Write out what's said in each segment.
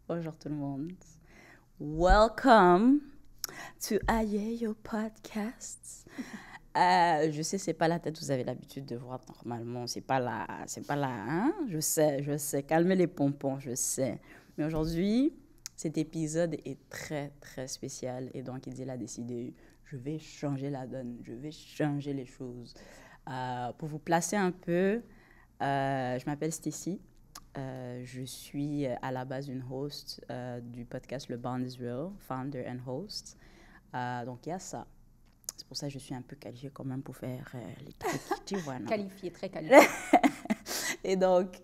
Bonjour tout le monde. Welcome to Ayeyo Podcast. Je sais, c'est pas la tête que vous avez l'habitude de voir normalement. C'est pas là, hein? Je sais. Calmez les pompons, je sais. Mais aujourd'hui, cet épisode est très, très spécial. Et donc, Idil a décidé, je vais changer la donne. Je vais changer les choses. Pour vous placer un peu, je m'appelle Stacy. Je suis à la base une host du podcast Le Bond is Real, founder and host. Donc, il y a ça. C'est pour ça que je suis un peu qualifiée quand même pour faire les trucs, tu vois, non? Qualifiée, très qualifiée. Et donc,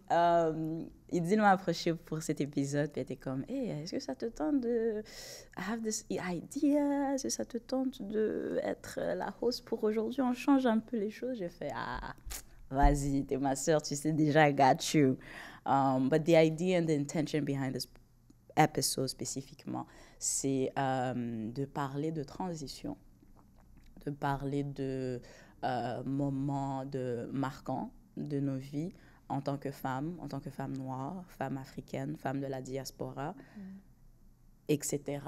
Idil m'a approché pour cet épisode, puis elle était comme, hey, est-ce que ça te tente de... I have this idea, est-ce que ça te tente d'être la host pour aujourd'hui? On change un peu les choses. J'ai fait, vas-y, t'es ma sœur, tu sais déjà, I got you. But the idea and the intention behind this episode spécifiquement, c'est de parler de transition, de parler de moments marquants de nos vies en tant que femme noire, femme africaine, femme de la diaspora, etc.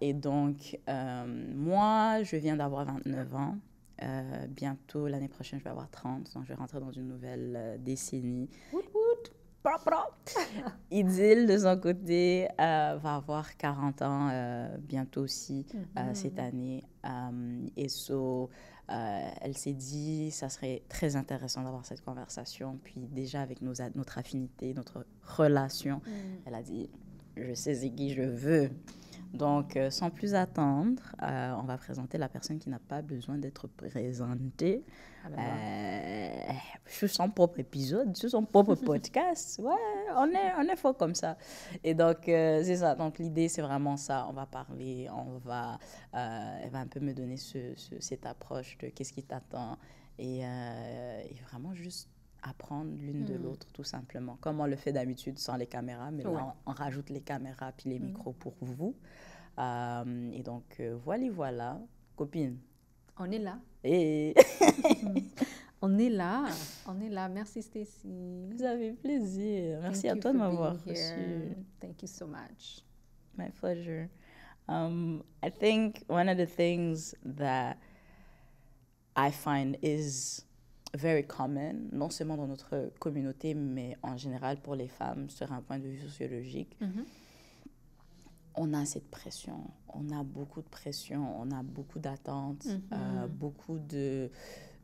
Et donc, moi, je viens d'avoir 29 ans. Bientôt, l'année prochaine, je vais avoir 30. Donc, je vais rentrer dans une nouvelle décennie. Wout, wout. Idil, de son côté, va avoir 40 ans bientôt aussi cette année. Et elle s'est dit, ça serait très intéressant d'avoir cette conversation. Puis déjà, avec notre affinité, notre relation, elle a dit, je sais c'est qui je veux. Donc, sans plus attendre, on va présenter la personne qui n'a pas besoin d'être présentée. Sur son propre épisode, sur son propre podcast. Ouais, on est fort comme ça. Et donc, c'est ça. Donc, l'idée, c'est vraiment ça. On va parler, elle va un peu me donner cette approche de qu'est-ce qui t'attend et vraiment juste apprendre l'une de l'autre, tout simplement. Comme on le fait d'habitude sans les caméras, mais là, on rajoute les caméras puis les micros pour vous. Et donc, voilà. Copine. On est là. Et... On est là. Merci, Stacy. Vous avez plaisir. Merci à toi de m'avoir reçu. Thank you so much. My pleasure. I think one of the things that I find is very common, non seulement dans notre communauté, mais en général pour les femmes, sur un point de vue sociologique, on a cette pression. On a beaucoup de pression, on a beaucoup d'attentes, beaucoup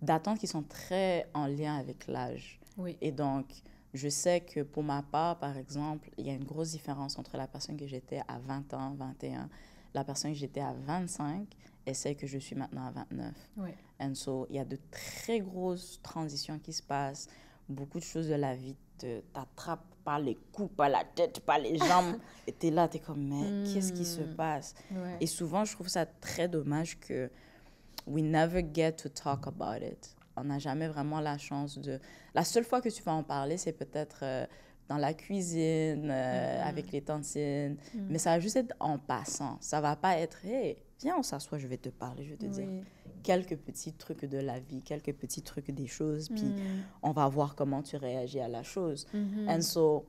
d'attentes qui sont très en lien avec l'âge. Oui. Et donc, je sais que pour ma part, par exemple, il y a une grosse différence entre la personne que j'étais à 20 ans, 21, la personne que j'étais à 25 et celle que je suis maintenant à 29. Oui. And so, il y a de très grosses transitions qui se passent. Beaucoup de choses de la vie t'attrapent par les coups, par la tête, par les jambes. Et t'es là, t'es comme, mais qu'est-ce qui se passe? Ouais. Et souvent, je trouve ça très dommage que we never get to talk about it. On n'a jamais vraiment la chance de... La seule fois que tu vas en parler, c'est peut-être dans la cuisine, avec les tantines. Mais ça va juste être en passant. Ça va pas être, hey, viens, on s'assoit, je vais te parler, je vais te dire quelques petits trucs de la vie, quelques petits trucs des choses, puis on va voir comment tu réagis à la chose. And so,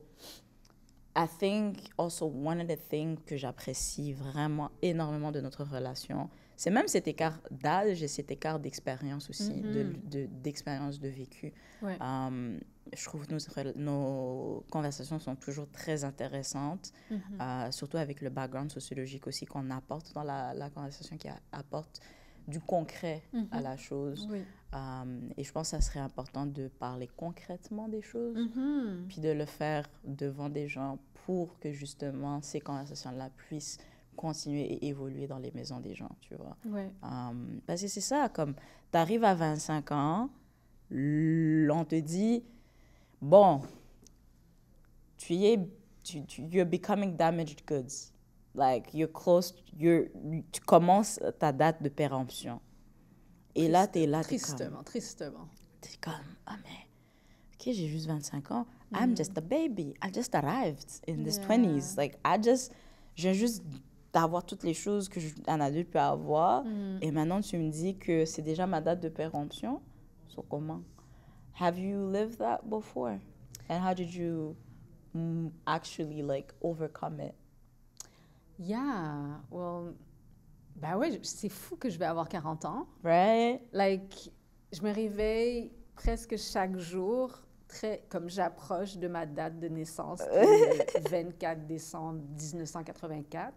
I think also one of the things que j'apprécie vraiment énormément de notre relation, c'est même cet écart d'âge et cet écart d'expérience aussi, d'expérience de vécu. Ouais. Je trouve que nos conversations sont toujours très intéressantes, surtout avec le background sociologique aussi qu'on apporte dans la conversation, qui apporte du concret à la chose. Oui. Et je pense que ça serait important de parler concrètement des choses, puis de le faire devant des gens pour que justement ces conversations-là puissent continuer et évoluer dans les maisons des gens, tu vois. Ouais. Parce que c'est ça, comme tu arrives à 25 ans, on te dit, bon, you're becoming damaged goods. Like, you're close, tu commences ta date de péremption. Et là, t'es là, Tristement. T'es comme, mais, ok, j'ai juste 25 ans. I'm just a baby. I just arrived in this 20s. Like, je viens juste d'avoir toutes les choses qu'un adulte peut avoir. Et maintenant, tu me dis que c'est déjà ma date de péremption. So, comment? Have you lived that before? And how did you actually like overcome it? Yeah, well, ben ouais, c'est fou que je vais avoir 40 ans. Right? Like, je me réveille presque chaque jour, comme j'approche de ma date de naissance, qui est le 24 décembre 1984.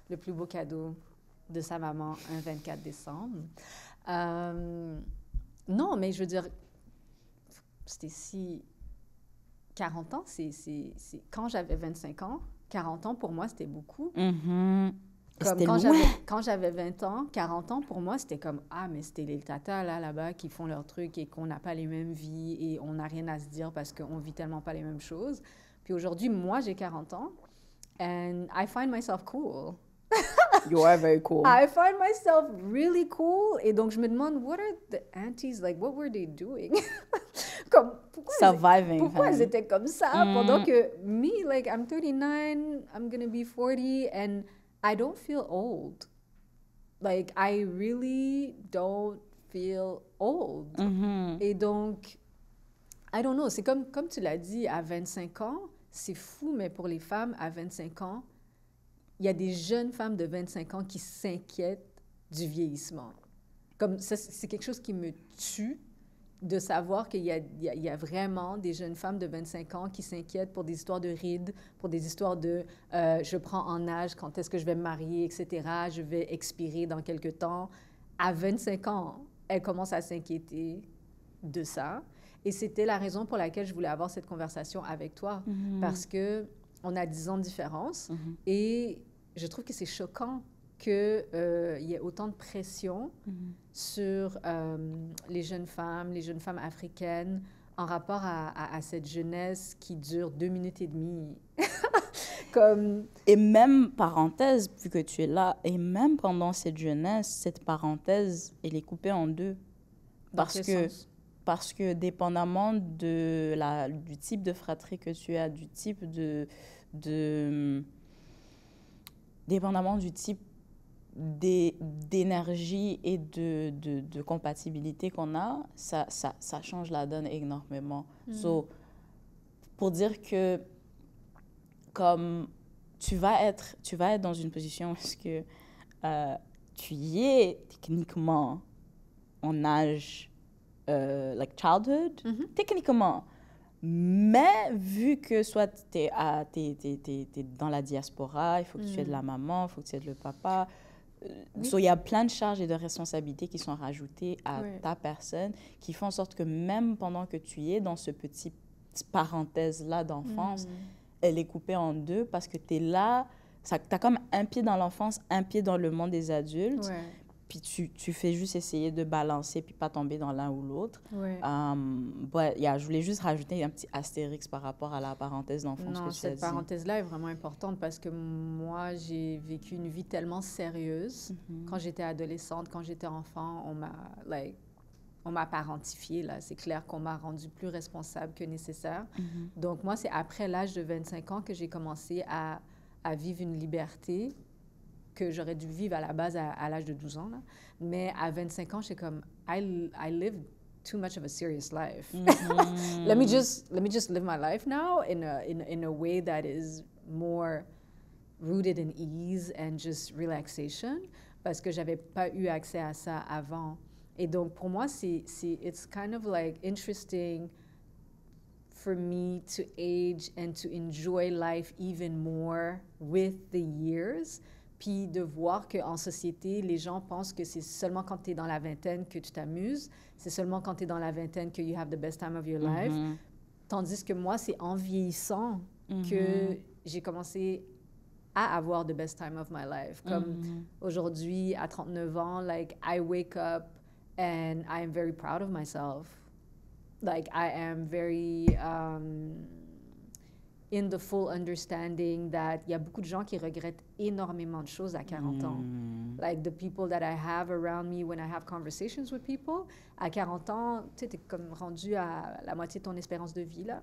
Le plus beau cadeau de sa maman, un 24 décembre. Non, mais je veux dire, c'était si... 40 ans, c'est quand j'avais 25 ans, 40 ans pour moi, c'était beaucoup. Mm-hmm. Comme C'était loin. quand j'avais 20 ans, 40 ans, pour moi, c'était comme, ah, mais c'était les tatas là-bas qui font leur truc et qu'on n'a pas les mêmes vies et on n'a rien à se dire parce qu'on vit tellement pas les mêmes choses. Puis aujourd'hui, moi, j'ai 40 ans and I find myself cool. You are very cool. I find myself really cool. Et donc, je me demande, what are the aunties, like, what were they doing? Comme, Surviving. pourquoi hein. elles étaient comme ça pendant que me, like, I'm 39, I'm gonna be 40, and I don't feel old. Like, I really don't feel old. Mhm. Et donc, I don't know, c'est comme tu l'as dit, à 25 ans, c'est fou, mais pour les femmes, à 25 ans, il y a des jeunes femmes de 25 ans qui s'inquiètent du vieillissement. Comme ça, c'est quelque chose qui me tue de savoir qu'il y a vraiment des jeunes femmes de 25 ans qui s'inquiètent pour des histoires de rides, pour des histoires de je prends en âge, quand est-ce que je vais me marier, etc., je vais expirer dans quelques temps. À 25 ans, elles commencent à s'inquiéter de ça. Et c'était la raison pour laquelle je voulais avoir cette conversation avec toi, parce que on a 10 ans de différence et je trouve que c'est choquant qu'il y ait autant de pression sur les jeunes femmes africaines en rapport à cette jeunesse qui dure 2 minutes et demie. Comme... Et même, parenthèse, vu que tu es là, et même pendant cette jeunesse, cette parenthèse, elle est coupée en deux. Parce que dépendamment du type de fratrie que tu as, du type dépendamment du type d'énergie et de compatibilité qu'on a, ça change la donne énormément. So, pour dire que comme tu vas être dans une position où est-ce que tu y es techniquement en âge like childhood, techniquement. Mais vu que soit t'es dans la diaspora, il faut que tu aides la maman, il faut que tu aides le papa. So, il y a plein de charges et de responsabilités qui sont rajoutées à ta personne, qui font en sorte que même pendant que tu es dans ce petite parenthèse-là d'enfance, elle est coupée en deux parce que tu es là, tu as comme un pied dans l'enfance, un pied dans le monde des adultes. Ouais. Puis tu fais juste essayer de balancer puis pas tomber dans l'un ou l'autre. Ouais. Je voulais juste rajouter un petit astérix par rapport à la parenthèse d'enfance que tu as dit. Cette parenthèse-là est vraiment importante parce que moi, j'ai vécu une vie tellement sérieuse. Quand j'étais adolescente, quand j'étais enfant, on m'a parentifiée, là. C'est clair qu'on m'a rendue plus responsable que nécessaire. Donc, moi, c'est après l'âge de 25 ans que j'ai commencé à vivre une liberté que j'aurais dû vivre à la base à l'âge de 12 ans. Là. Mais à 25 ans, j'étais comme, I live too much of a serious life. let me just live my life now in a way that is more rooted in ease and just relaxation, parce que j'avais pas eu accès à ça avant. Et donc, pour moi, it's kind of like interesting for me to age and to enjoy life even more with the years. Puis de voir qu'en société, les gens pensent que c'est seulement quand tu es dans la vingtaine que tu t'amuses, c'est seulement quand tu es dans la vingtaine que you have the best time of your life. Tandis que moi, c'est en vieillissant que j'ai commencé à avoir the best time of my life. Comme aujourd'hui, à 39 ans, like, I wake up and I am very proud of myself. Like, I am very... in the full understanding that il y a beaucoup de gens qui regrettent énormément de choses à 40 ans. Like the people that I have around me when I have conversations with people, à 40 ans, tu sais, t'es comme rendu à la moitié de ton espérance de vie, là.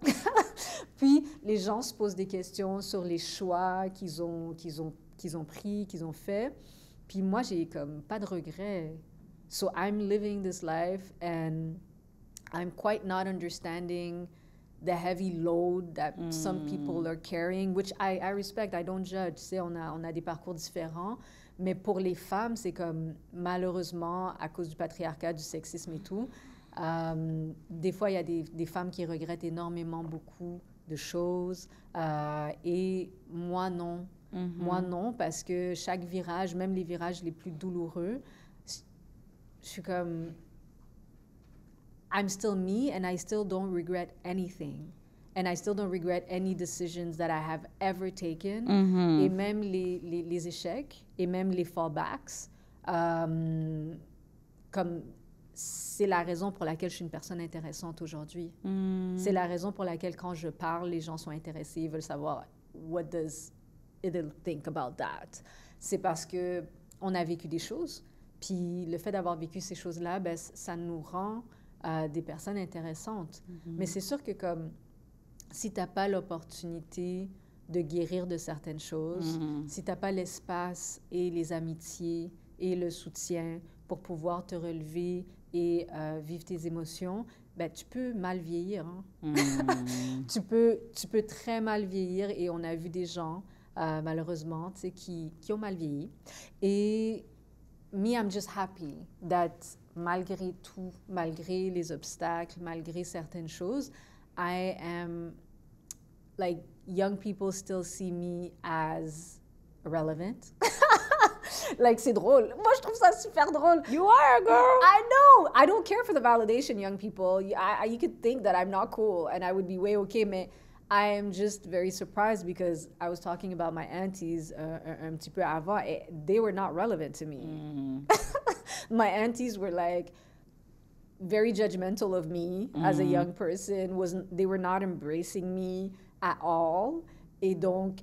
Puis les gens se posent des questions sur les choix qu'ils ont pris, qu'ils ont fait. Puis moi, j'ai comme pas de regrets. So I'm living this life and I'm quite not understanding the heavy load that some people are carrying, which I respect, I don't judge. Tu sais, on a des parcours différents, mais pour les femmes, c'est comme, malheureusement, à cause du patriarcat, du sexisme et tout, des fois, il y a des femmes qui regrettent énormément beaucoup de choses, et moi, non. Moi, non, parce que chaque virage, même les virages les plus douloureux, je suis comme... I'm still me, and I still don't regret anything. And I still don't regret any decisions that I have ever taken. Et même les échecs, et même les fallbacks, comme c'est la raison pour laquelle je suis une personne intéressante aujourd'hui. C'est la raison pour laquelle quand je parle, les gens sont intéressés, ils veulent savoir what does Idil think about that. C'est parce que on a vécu des choses, puis le fait d'avoir vécu ces choses-là, ben, ça nous rend des personnes intéressantes. Mais c'est sûr que comme si tu n'as pas l'opportunité de guérir de certaines choses, si tu n'as pas l'espace et les amitiés et le soutien pour pouvoir te relever et vivre tes émotions, ben, tu peux mal vieillir. Hein? tu peux très mal vieillir, et on a vu des gens, malheureusement, tu sais, qui ont mal vieilli. Et me, I'm just happy that malgré tout, malgré les obstacles, malgré certaines choses, I am, like, young people still see me as relevant. Like, c'est drôle. Moi, je trouve ça super drôle. You are a girl. I know. I don't care for the validation, young people. You could think that I'm not cool and I would be way okay, mais I am just very surprised because I was talking about my aunties un petit peu avant, et they were not relevant to me. My aunties were like very judgmental of me as a young person. They were not embracing me at all. Et donc,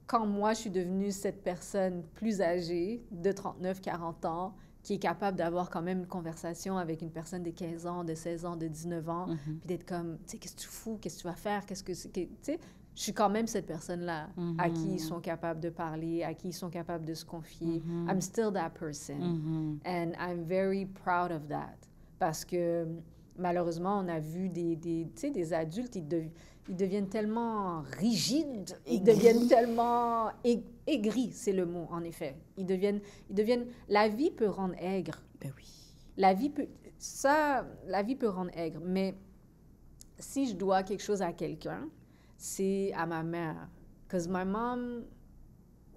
quand moi, je suis devenue cette personne plus âgée, de 39-40 ans, qui est capable d'avoir quand même une conversation avec une personne de 15 ans, de 16 ans, de 19 ans, puis d'être comme, tu sais, qu'est-ce que tu fous, qu'est-ce que tu vas faire, tu sais, je suis quand même cette personne-là à qui ils sont capables de parler, à qui ils sont capables de se confier. I'm still that person. And I'm very proud of that. Parce que, malheureusement, on a vu des adultes, ils deviennent tellement rigides, ils deviennent tellement aigris, c'est le mot, en effet. Ils deviennent... La vie peut rendre aigre. Ben oui. La vie peut rendre aigre, mais si je dois quelque chose à quelqu'un, c'est à ma mère. Parce que ma maman,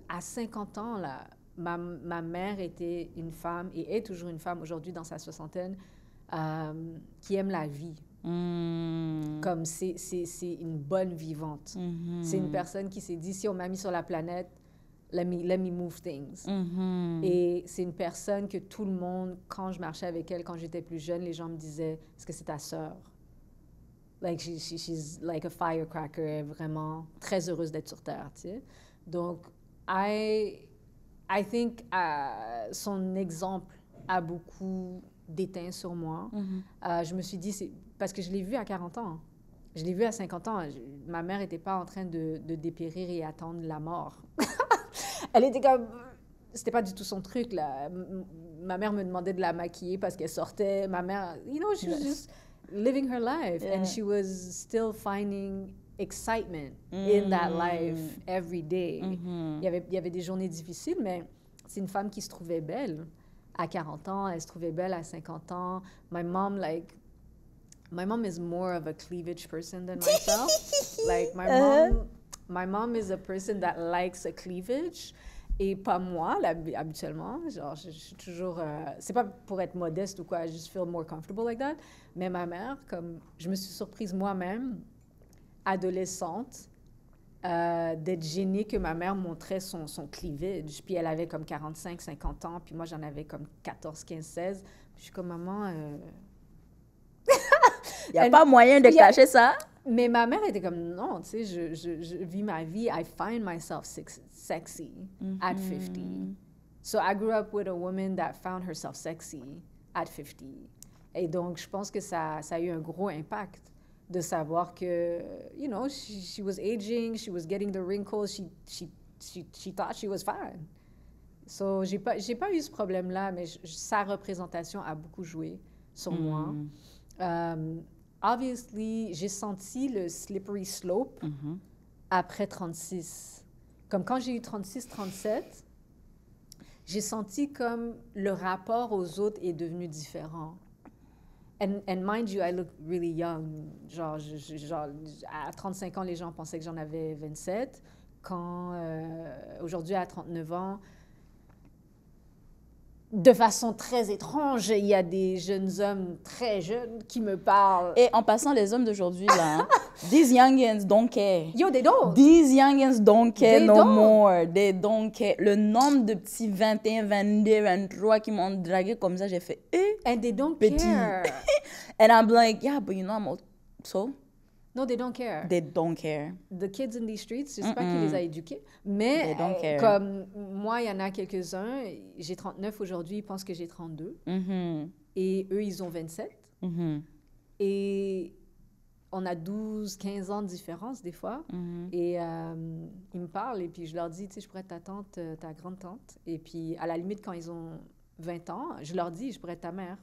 à 50 ans, là, ma mère était une femme, et est toujours une femme aujourd'hui dans sa soixantaine, qui aime la vie. Comme c'est une bonne vivante. C'est une personne qui s'est dit, si on m'a mis sur la planète, let me move things. Et c'est une personne que tout le monde, quand je marchais avec elle, quand j'étais plus jeune, les gens me disaient, est-ce que c'est ta sœur? Like, she's like a firecracker, elle est vraiment très heureuse d'être sur Terre, tu sais. Donc, I think son exemple a beaucoup déteint sur moi. Je me suis dit, c'est parce que je l'ai vu à 40 ans. Je l'ai vu à 50 ans. Ma mère n'était pas en train de dépérir et attendre la mort. Elle était comme... C'était pas du tout son truc, là. Ma mère me demandait de la maquiller parce qu'elle sortait. Ma mère, you know, she was just living her life. And she was still finding excitement in that life every day. Il y avait des journées difficiles, mais c'est une femme qui se trouvait belle. À 40 ans, elle se trouvait belle à 50 ans. My mom is more of a cleavage person than myself. Like, my mom is a person that likes a cleavage. Et pas moi, habituellement. Genre, je suis toujours... c'est pas pour être modeste ou quoi, I just feel more comfortable like that. Mais ma mère, comme... Je me suis surprise moi-même, adolescente, d'être gênée que ma mère montrait son cleavage. Puis elle avait comme 45, 50 ans, puis moi, j'en avais comme 14, 15, 16. Puis je suis comme, maman... Il n'y a pas moyen de cacher ça. Mais ma mère était comme, non, tu sais, je vis ma vie. I find myself sexy at 50. So I grew up with a woman that found herself sexy at 50. Et donc, je pense que ça a eu un gros impact de savoir que, you know, she was aging, she was getting the wrinkles, she thought she was fine. So, j'ai pas eu ce problème-là, mais sa représentation a beaucoup joué sur moi. obviously, j'ai senti le slippery slope après 36. Comme quand j'ai eu 36, 37, j'ai senti comme le rapport aux autres est devenu différent. And mind you, I look really young. Genre, à 35 ans, les gens pensaient que j'en avais 27. Aujourd'hui, à 39 ans, de façon très étrange, il y a des jeunes hommes très jeunes qui me parlent. Et en passant, les hommes d'aujourd'hui, là, these youngins don't care. Yo, they don't. These youngins don't care They no don't. more. They don't care. Le nombre de petits 21, 22, 23 qui m'ont dragué comme ça, j'ai fait, And they don't petit. care. And I'm like, yeah, but you know, I'm so... No, they don't care. They don't care. The kids in these streets, je ne sais pas qui les a éduqués, mais They don't care. comme moi, il y en a quelques-uns, j'ai 39 aujourd'hui, ils pensent que j'ai 32, et eux, ils ont 27. Et on a 12, 15 ans de différence des fois, et ils me parlent, et puis je leur dis, tu sais, je pourrais être ta tante, ta grande-tante, et puis à la limite, quand ils ont 20 ans, je leur dis, je pourrais être ta mère.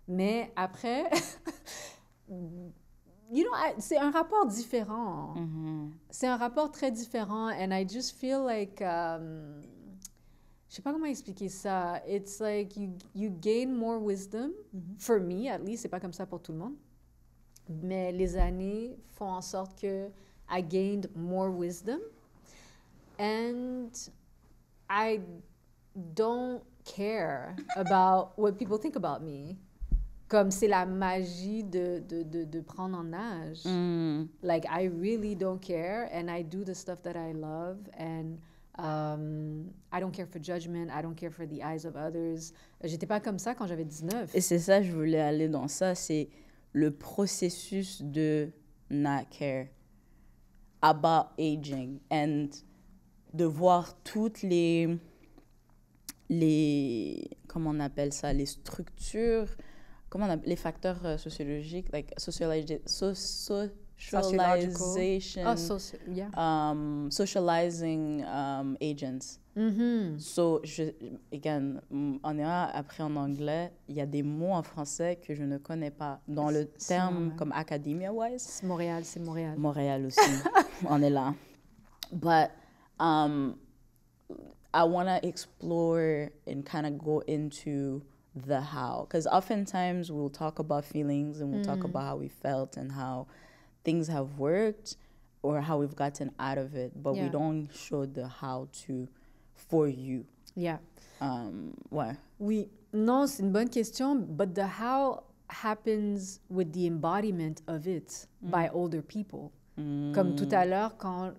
Mais après... You know, c'est un rapport différent. C'est un rapport très différent. And I just feel like, je sais pas comment expliquer ça. It's like you gain more wisdom. For me, at least, c'est pas comme ça pour tout le monde. Mais les années font en sorte que I gained more wisdom. And I don't care about what people think about me. Comme c'est la magie de prendre en âge. Like, I really don't care, and I do the stuff that I love, and I don't care for judgment, I don't care for the eyes of others. J'étais pas comme ça quand j'avais 19. Et c'est ça, je voulais aller dans ça, c'est le processus de not care about aging, and de voir toutes les comment on appelle ça, les structures, les facteurs sociologiques, like socialization, socializing agents. So, again, en après en anglais, il y a des mots en français que je ne connais pas. Dans le terme comme academia-wise. C'est Montréal, c'est Montréal. Montréal aussi, on est là. But I want to explore and kind of go into the how, because oftentimes we'll talk about feelings and we'll talk about how we felt and how things have worked or how we've gotten out of it, but we don't show the how to for you. Yeah. Ouais. Oui, non, c'est une bonne question, but the how happens with the embodiment of it by older people. Comme tout à l'heure, quand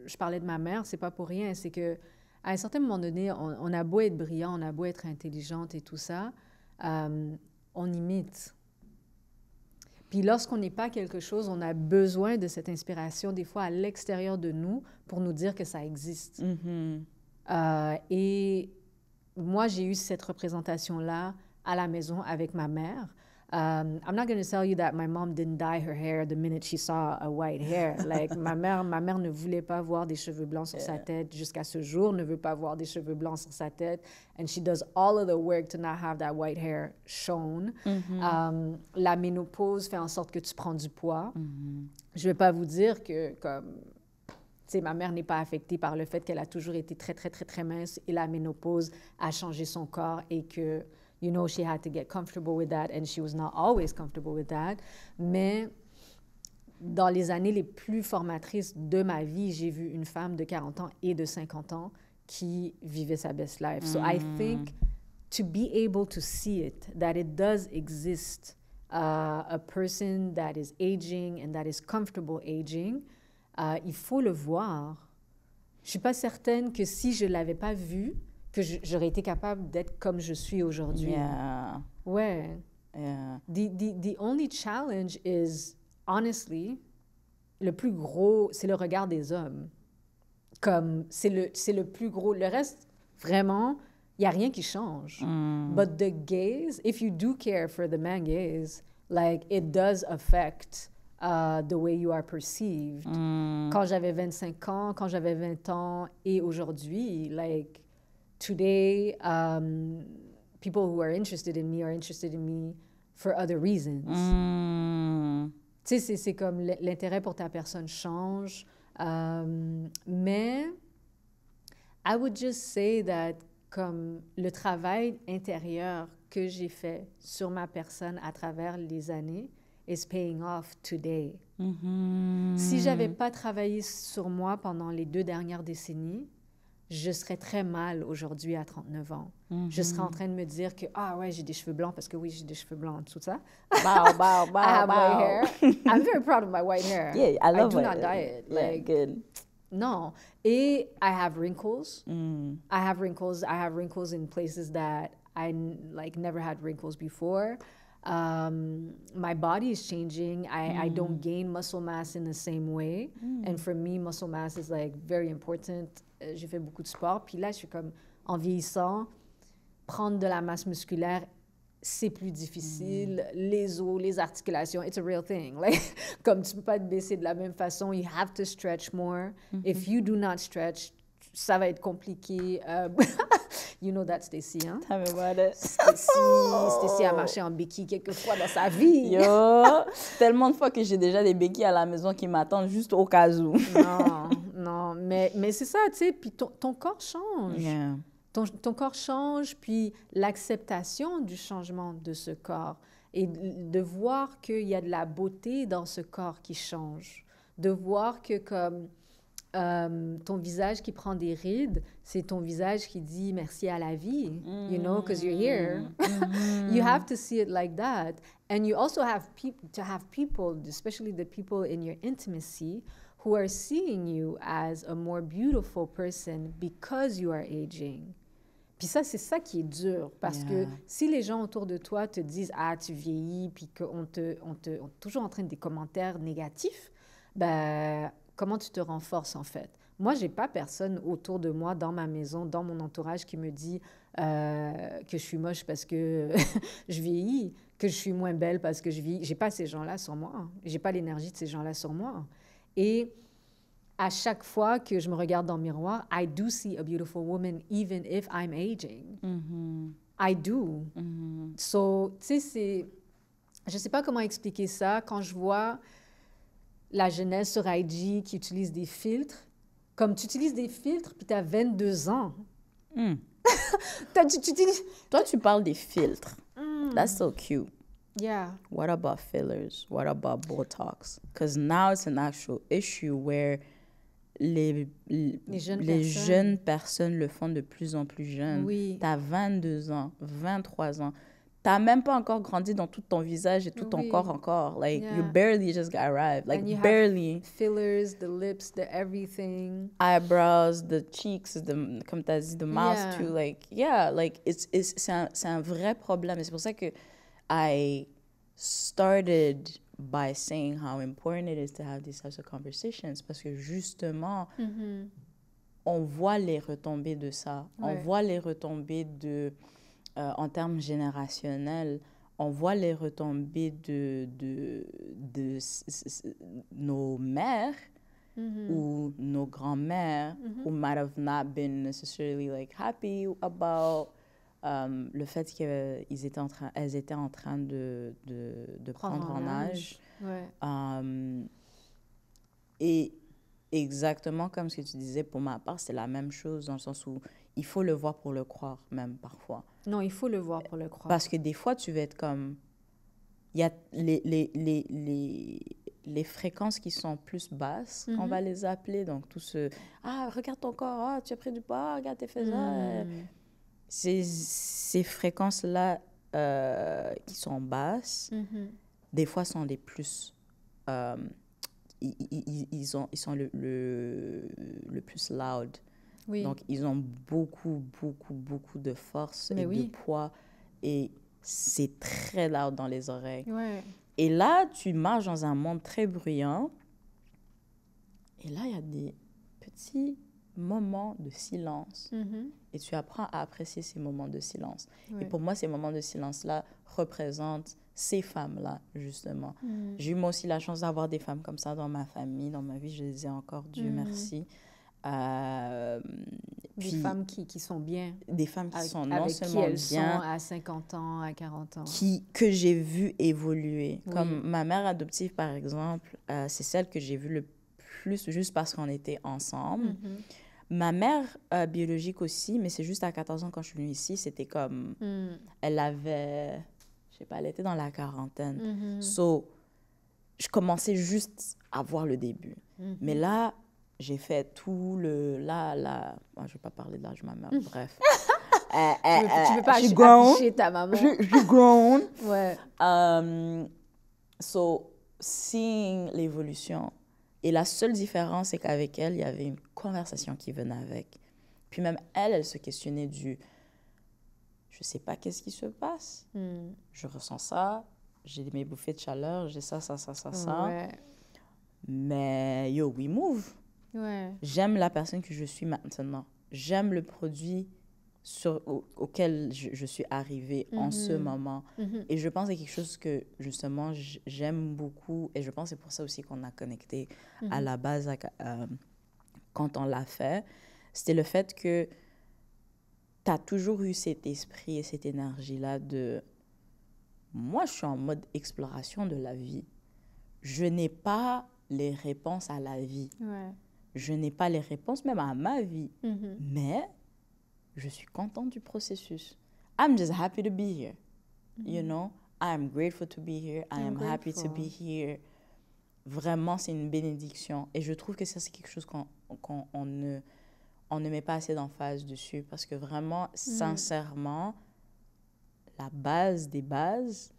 je parlais de ma mère, c'est pas pour rien, c'est que à un certain moment donné, on a beau être brillant, on a beau être intelligente et tout ça, on imite. Puis lorsqu'on n'est pas quelque chose, on a besoin de cette inspiration, des fois à l'extérieur de nous, pour nous dire que ça existe. Et moi, j'ai eu cette représentation-là à la maison avec ma mère. I'm not going to tell you that my mom didn't dye her hair the minute she saw a white hair. Like, ma mère ne voulait pas voir des cheveux blancs sur sa tête. Jusqu'à ce jour, ne veut pas voir des cheveux blancs sur sa tête. And she does all of the work to not have that white hair shown. La ménopause fait en sorte que tu prends du poids. Je vais pas vous dire que, comme, tu sais, ma mère n'est pas affectée par le fait qu'elle a toujours été très, très, très, très mince et la ménopause a changé son corps et que you know, she had to get comfortable with that, and she was not always comfortable with that. Mais dans les années les plus formatrices de ma vie, j'ai vu une femme de 40 ans et de 50 ans qui vivait sa best life. So I think to be able to see it, that it does exist, a person that is aging and that is comfortable aging, il faut le voir. Je ne suis pas certaine que si je ne l'avais pas vu, que j'aurais été capable d'être comme je suis aujourd'hui. Yeah. Ouais. Yeah. The only challenge is, honestly, le plus gros, c'est le regard des hommes. Comme, c'est le plus gros. Le reste, vraiment, il n'y a rien qui change. But the gaze, if you do care for the man gaze, like, it does affect the way you are perceived. Quand j'avais 25 ans, quand j'avais 20 ans, et aujourd'hui, like, today, people who are interested in me for other reasons. Tu sais, c'est comme l'intérêt pour ta personne change. Mais I would just say that comme le travail intérieur que j'ai fait sur ma personne à travers les années is paying off today. Si j'avais pas travaillé sur moi pendant les 2 dernières décennies, je serais très mal aujourd'hui à 39 ans. Je serais en train de me dire que, ah ouais, j'ai des cheveux blancs, parce que oui, j'ai des cheveux blancs en dessous de ça. Bow, bow, bow, I have bow. white hair. I'm very proud of my white hair. Yeah, I love do white not hair. dye it. Yeah, Like, good. no. Et I have wrinkles. I have wrinkles. I have wrinkles in places that I never had wrinkles before. My body is changing. I don't gain muscle mass in the same way. And for me, muscle mass is like very important. J'ai fait beaucoup de sport. Puis là, je suis comme, en vieillissant, prendre de la masse musculaire, c'est plus difficile. Les os, les articulations, it's a real thing. Like, comme tu peux pas te baisser de la même façon, you have to stretch more. If you do not stretch, ça va être compliqué. You know that, Stacy, hein? Tell me about it. Stacy a marché en béquille quelques fois dans sa vie. Yo, tellement de fois que j'ai déjà des béquilles à la maison qui m'attendent juste au cas où. Non, mais c'est ça, tu sais, puis ton corps change. Yeah. Ton corps change, puis l'acceptation du changement de ce corps et de voir qu'il y a de la beauté dans ce corps qui change. De voir que comme ton visage qui prend des rides, c'est ton visage qui dit merci à la vie, you know, because you're here. You have to see it like that. And you also have to have people, especially the people in your intimacy, who are seeing you as a more beautiful person because you are aging. Puis ça, c'est ça qui est dur, parce que si les gens autour de toi te disent « Ah, tu vieillis », puis qu'on te toujours en train de des commentaires négatifs, ben, comment tu te renforces, en fait? Moi, j'ai pas personne autour de moi, dans ma maison, dans mon entourage, qui me dit que je suis moche parce que je vieillis, que je suis moins belle parce que je vieillis. J'ai pas ces gens-là sur moi. J'ai pas l'énergie de ces gens-là sur moi. Et à chaque fois que je me regarde dans le miroir, I do see a beautiful woman even if I'm aging. I do. So, tu sais, je sais pas comment expliquer ça. Quand je vois la jeunesse sur IG qui utilise des filtres, comme tu utilises des filtres puis tu as 22 ans. Toi, tu parles des filtres. That's so cute. Yeah. What about fillers? What about Botox? Because now it's an actual issue where les jeunes personnes le font de plus en plus jeunes. Oui. Tu as 22 ans, 23 ans. Tu n'as même pas encore grandi dans tout ton visage et tout ton corps encore. Like, you barely just got arrived. Like, and you barely. Have fillers, the lips, the everything. Eyebrows, the cheeks, comme tu as dit, the mouth too. Like, yeah, like, c'est un vrai problème. Et c'est pour ça que I started by saying how important it is to have these types of conversations, parce que justement, on voit les retombées de ça. On voit les retombées en termes générationnels, on voit les retombées de nos mères ou nos grands-mères who might have not been necessarily like happy about le fait qu'elles étaient en train de prendre en âge. Et exactement comme ce que tu disais, pour ma part, c'est la même chose dans le sens où il faut le voir pour le croire, même parfois. Non, il faut le voir pour le croire. Parce que des fois, tu vas être comme... Il y a les fréquences qui sont plus basses, on va les appeler. Donc, tout ce... Ah, regarde ton corps, ah, tu as pris du poids, regarde tes fesses. Ces fréquences-là qui sont basses, des fois sont les plus... ils sont le plus loud. Oui. Donc, ils ont beaucoup de force et de poids. Et c'est très loud dans les oreilles. Ouais. Et là, tu marches dans un monde très bruyant. Et là, il y a des petits moments de silence. Et tu apprends à apprécier ces moments de silence. Et pour moi, ces moments de silence-là représentent ces femmes-là, justement. J'ai eu moi aussi la chance d'avoir des femmes comme ça dans ma famille, dans ma vie. Je les ai encore, Dieu merci. Des Puis, femmes qui sont bien, des femmes qui sont non avec qui seulement elles bien, sont à 50 ans, à 40 ans. que j'ai vu évoluer. Oui. Comme ma mère adoptive, par exemple, c'est celle que j'ai vue le plus juste parce qu'on était ensemble. Mhm. Ma mère biologique aussi, mais c'est juste à 14 ans quand je suis venue ici, c'était comme... Mm. Elle avait... Je sais pas, elle était dans la quarantaine. Mhm. So, je commençais juste à voir le début. Mhm. Mais là, j'ai fait tout le... Là... Bon, je vais pas parler de l'âge de ma mère, bref. Tu veux pas je suis grown. afficher ta maman. Je suis grown. Ouais. So, seeing l'évolution. Et la seule différence, c'est qu'avec elle, il y avait une conversation qui venait avec. Puis même elle se questionnait du... Je sais pas qu'est-ce qui se passe. Mm. Je ressens ça. J'ai mes bouffées de chaleur. J'ai ça. Ouais. Mais yo, we move. Ouais. J'aime la personne que je suis maintenant. J'aime le produit auquel je suis arrivée en ce moment. Mhm. Et je pense que c'est quelque chose que, justement, j'aime beaucoup. Et je pense que c'est pour ça aussi qu'on a connecté à la base quand on l'a fait. C'était le fait que tu as toujours eu cet esprit et cette énergie-là de... Moi, je suis en mode exploration de la vie. Je n'ai pas les réponses à la vie. Ouais. Je n'ai pas les réponses même à ma vie. Mhm. Mais je suis contente du processus. I'm just happy to be here. You know? I'm grateful to be here. I am happy to be here. Vraiment, c'est une bénédiction. Et je trouve que ça, c'est quelque chose qu'on ne met pas assez d'emphase dessus. Parce que vraiment, sincèrement, la base des bases,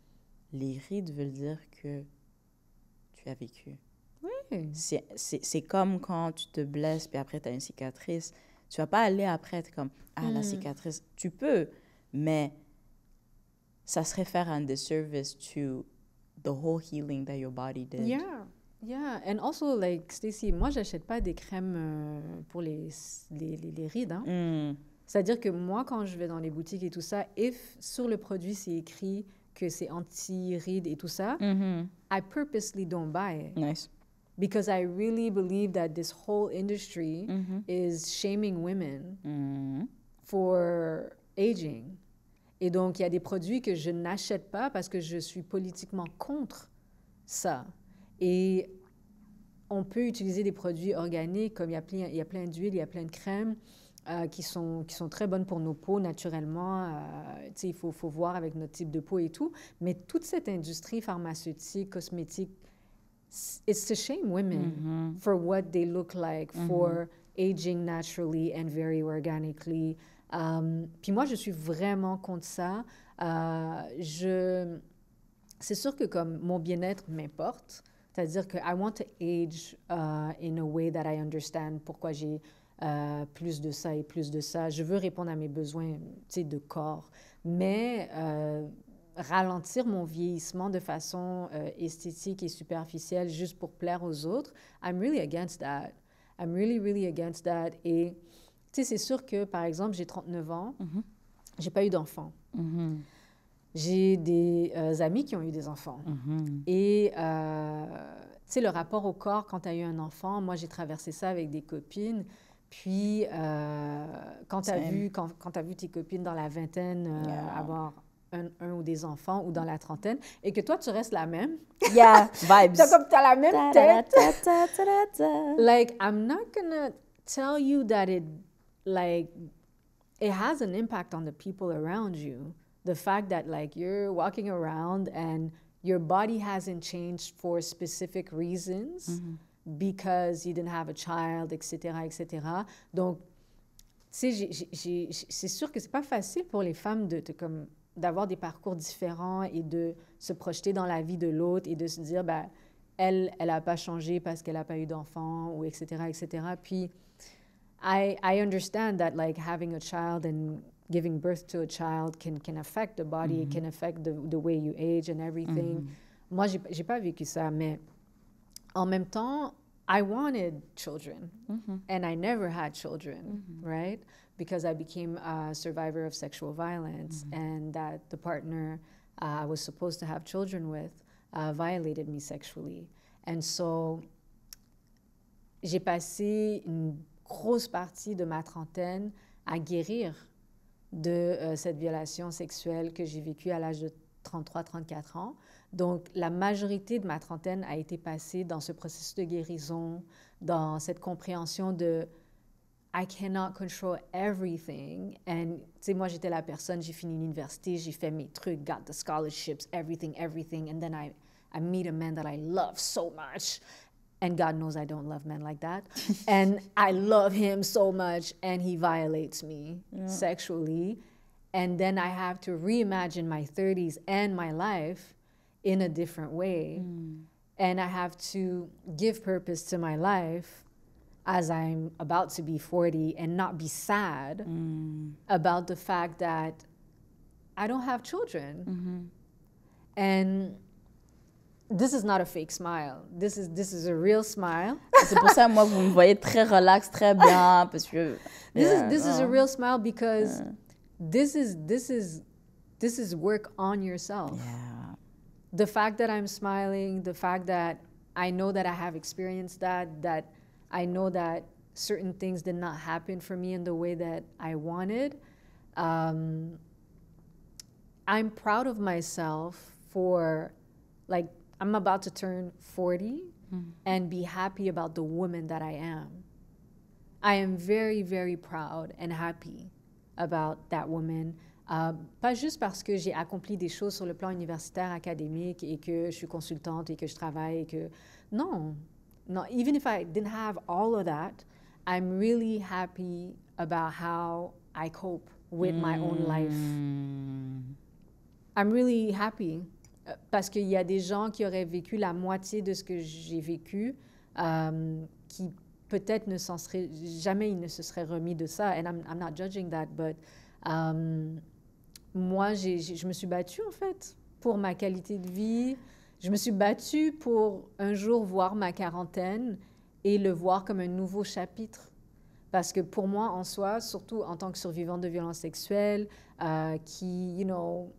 les rides veulent dire que tu as vécu. Oui. C'est comme quand tu te blesses, puis après, tu as une cicatrice. Tu vas pas aller après être comme, ah, la cicatrice. Tu peux, mais ça serait faire un disservice to the whole healing that your body did. Yeah. Yeah. And also, like, Stacy, moi, j'achète pas des crèmes pour les rides. Hein. C'est-à-dire que moi, quand je vais dans les boutiques et tout ça, sur le produit, c'est écrit que c'est anti-rides et tout ça, I purposely don't buy it. Nice. Because I really believe that this whole industry is shaming women for aging. Et donc, il y a des produits que je n'achète pas parce que je suis politiquement contre ça. Et on peut utiliser des produits organiques, comme il y a plein d'huiles, il y a plein de crèmes qui sont très bonnes pour nos peaux naturellement. Il faut voir avec notre type de peau et tout. Mais toute cette industrie pharmaceutique, cosmétique, it's to shame women for what they look like, for aging naturally and very organically. Puis moi, je suis vraiment contre ça. C'est sûr que comme mon bien-être m'importe, c'est-à-dire que I want to age in a way that I understand pourquoi j'ai plus de ça et plus de ça. Je veux répondre à mes besoins de corps, mais ralentir mon vieillissement de façon esthétique et superficielle juste pour plaire aux autres, I'm really against that. I'm really, really against that. Et c'est sûr que, par exemple, j'ai 39 ans, j'ai pas eu d'enfant. J'ai des amis qui ont eu des enfants. Et, le rapport au corps, quand tu as eu un enfant, moi, j'ai traversé ça avec des copines. Puis, quand tu as vu tes copines dans la vingtaine avoir un ou des enfants, ou dans la trentaine, et que toi, tu restes la même. Yeah, vibes. T'as la même tête. Like, I'm not gonna tell you that it has an impact on the people around you. The fact that, like, you're walking around and your body hasn't changed for specific reasons because you didn't have a child, etc., etc. Donc, c'est sûr que c'est pas facile pour les femmes d'avoir des parcours différents et de se projeter dans la vie de l'autre et de se dire, ben, elle n'a pas changé parce qu'elle n'a pas eu d'enfant, ou etc., etc. Puis, I understand that, like, having a child and giving birth to a child can affect the body, it can affect the way you age and everything. Moi, j'ai pas vécu ça, mais en même temps, I wanted children, and I never had children, right? Because I became a survivor of sexual violence, and that the partner I was supposed to have children with violated me sexually. And so, j'ai passé une grosse partie de ma trentaine à guérir de cette violation sexuelle que j'ai vécue à l'âge de 33-34 ans. Donc, la majorité de ma trentaine a été passée dans ce processus de guérison, dans cette compréhension de I cannot control everything. And, tu sais, moi, j'étais la personne, j'ai fini l'université, j'ai fait mes trucs, got the scholarships, everything. And then I meet a man that I love so much. And God knows I don't love men like that. And I love him so much, and he violates me sexually. And then I have to reimagine my 30s and my life in a different way. And I have to give purpose to my life as I'm about to be 40 and not be sad about the fact that I don't have children. And this is not a fake smile. This is a real smile. C'est pour ça, moi, vous me voyez très relax, très bien, parce que... This is a real smile because this is work on yourself. Yeah. The fact that I'm smiling, the fact that I know that I have experienced that I know that certain things did not happen for me in the way that I wanted. I'm proud of myself for, like, I'm about to turn 40 and be happy about the woman that I am. I am very, very proud and happy about that woman. Pas juste parce que j'ai accompli des choses sur le plan universitaire, académique, et que je suis consultante et que je travaille, et que... Non. Even if I didn't have all of that, I'm really happy about how I cope with my own life. I'm really happy. Parce qu'il y a des gens qui auraient vécu la moitié de ce que j'ai vécu, qui peut-être ne s'en seraient... Jamais ils ne se seraient remis de ça. And I'm not judging that, but... moi, je me suis battue, en fait, pour ma qualité de vie. Je me suis battue pour un jour voir ma quarantaine et le voir comme un nouveau chapitre. Parce que pour moi, en soi, surtout en tant que survivante de violences sexuelles, qui, you know,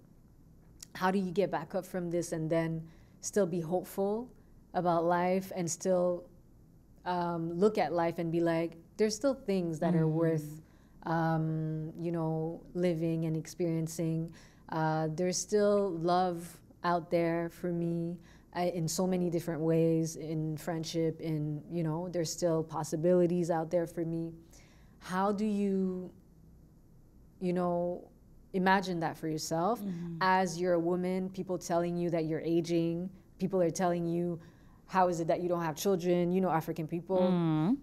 how do you get back up from this and then still be hopeful about life and still look at life and be like, there's still things that are worth you know, living and experiencing. There's still love out there for me in so many different ways, in friendship, in, you know, there's still possibilities out there for me. How do you, you know, imagine that for yourself as you're a woman, people telling you that you're aging, people are telling you, how is it that you don't have children, you know, African people.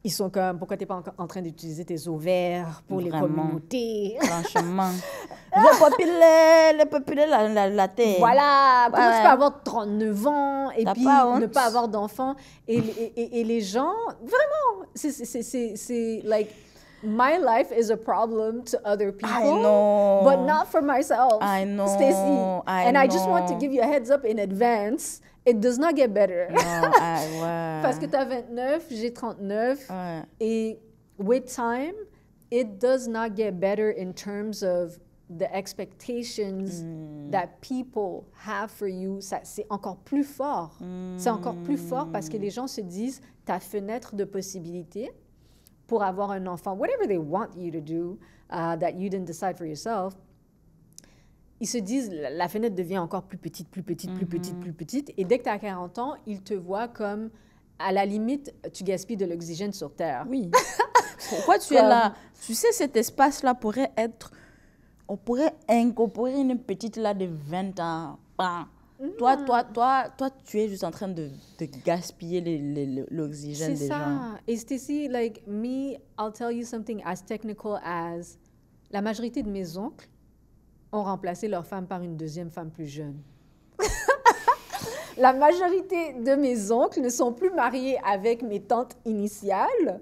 Ils sont comme, pourquoi t'es pas en train d'utiliser tes ovaires pour les communautés? Franchement. Repopuler la terre. Voilà. Pourquoi tu peux avoir 39 ans et puis ne pas avoir d'enfants? Et les gens, vraiment, c'est like, my life is a problem to other people. I know. But not for myself. I know. Stacey. I just want to give you a heads up in advance. It does not get better. Non, ouais. Parce que tu as 29, j'ai 39. Ouais. Et with time, it does not get better in terms of the expectations that people have for you. C'est encore plus fort. C'est encore plus fort parce que les gens se disent, ta fenêtre de possibilités pour avoir un enfant, whatever they want you to do, that you didn't decide for yourself, ils se disent, la fenêtre devient encore plus petite, plus petite, plus petite, plus petite. Et dès que tu as 40 ans, ils te voient comme, à la limite, tu gaspilles de l'oxygène sur Terre. Oui. Pourquoi tu es là? Tu sais, cet espace-là pourrait être... On pourrait incorporer une petite là de 20 ans. Toi, tu es juste en train de gaspiller l'oxygène des gens. C'est ça. Et Stacey, like me, I'll tell you something as technical as la majorité de mes oncles ont remplacé leur femme par une deuxième femme plus jeune. La majorité de mes oncles ne sont plus mariés avec mes tantes initiales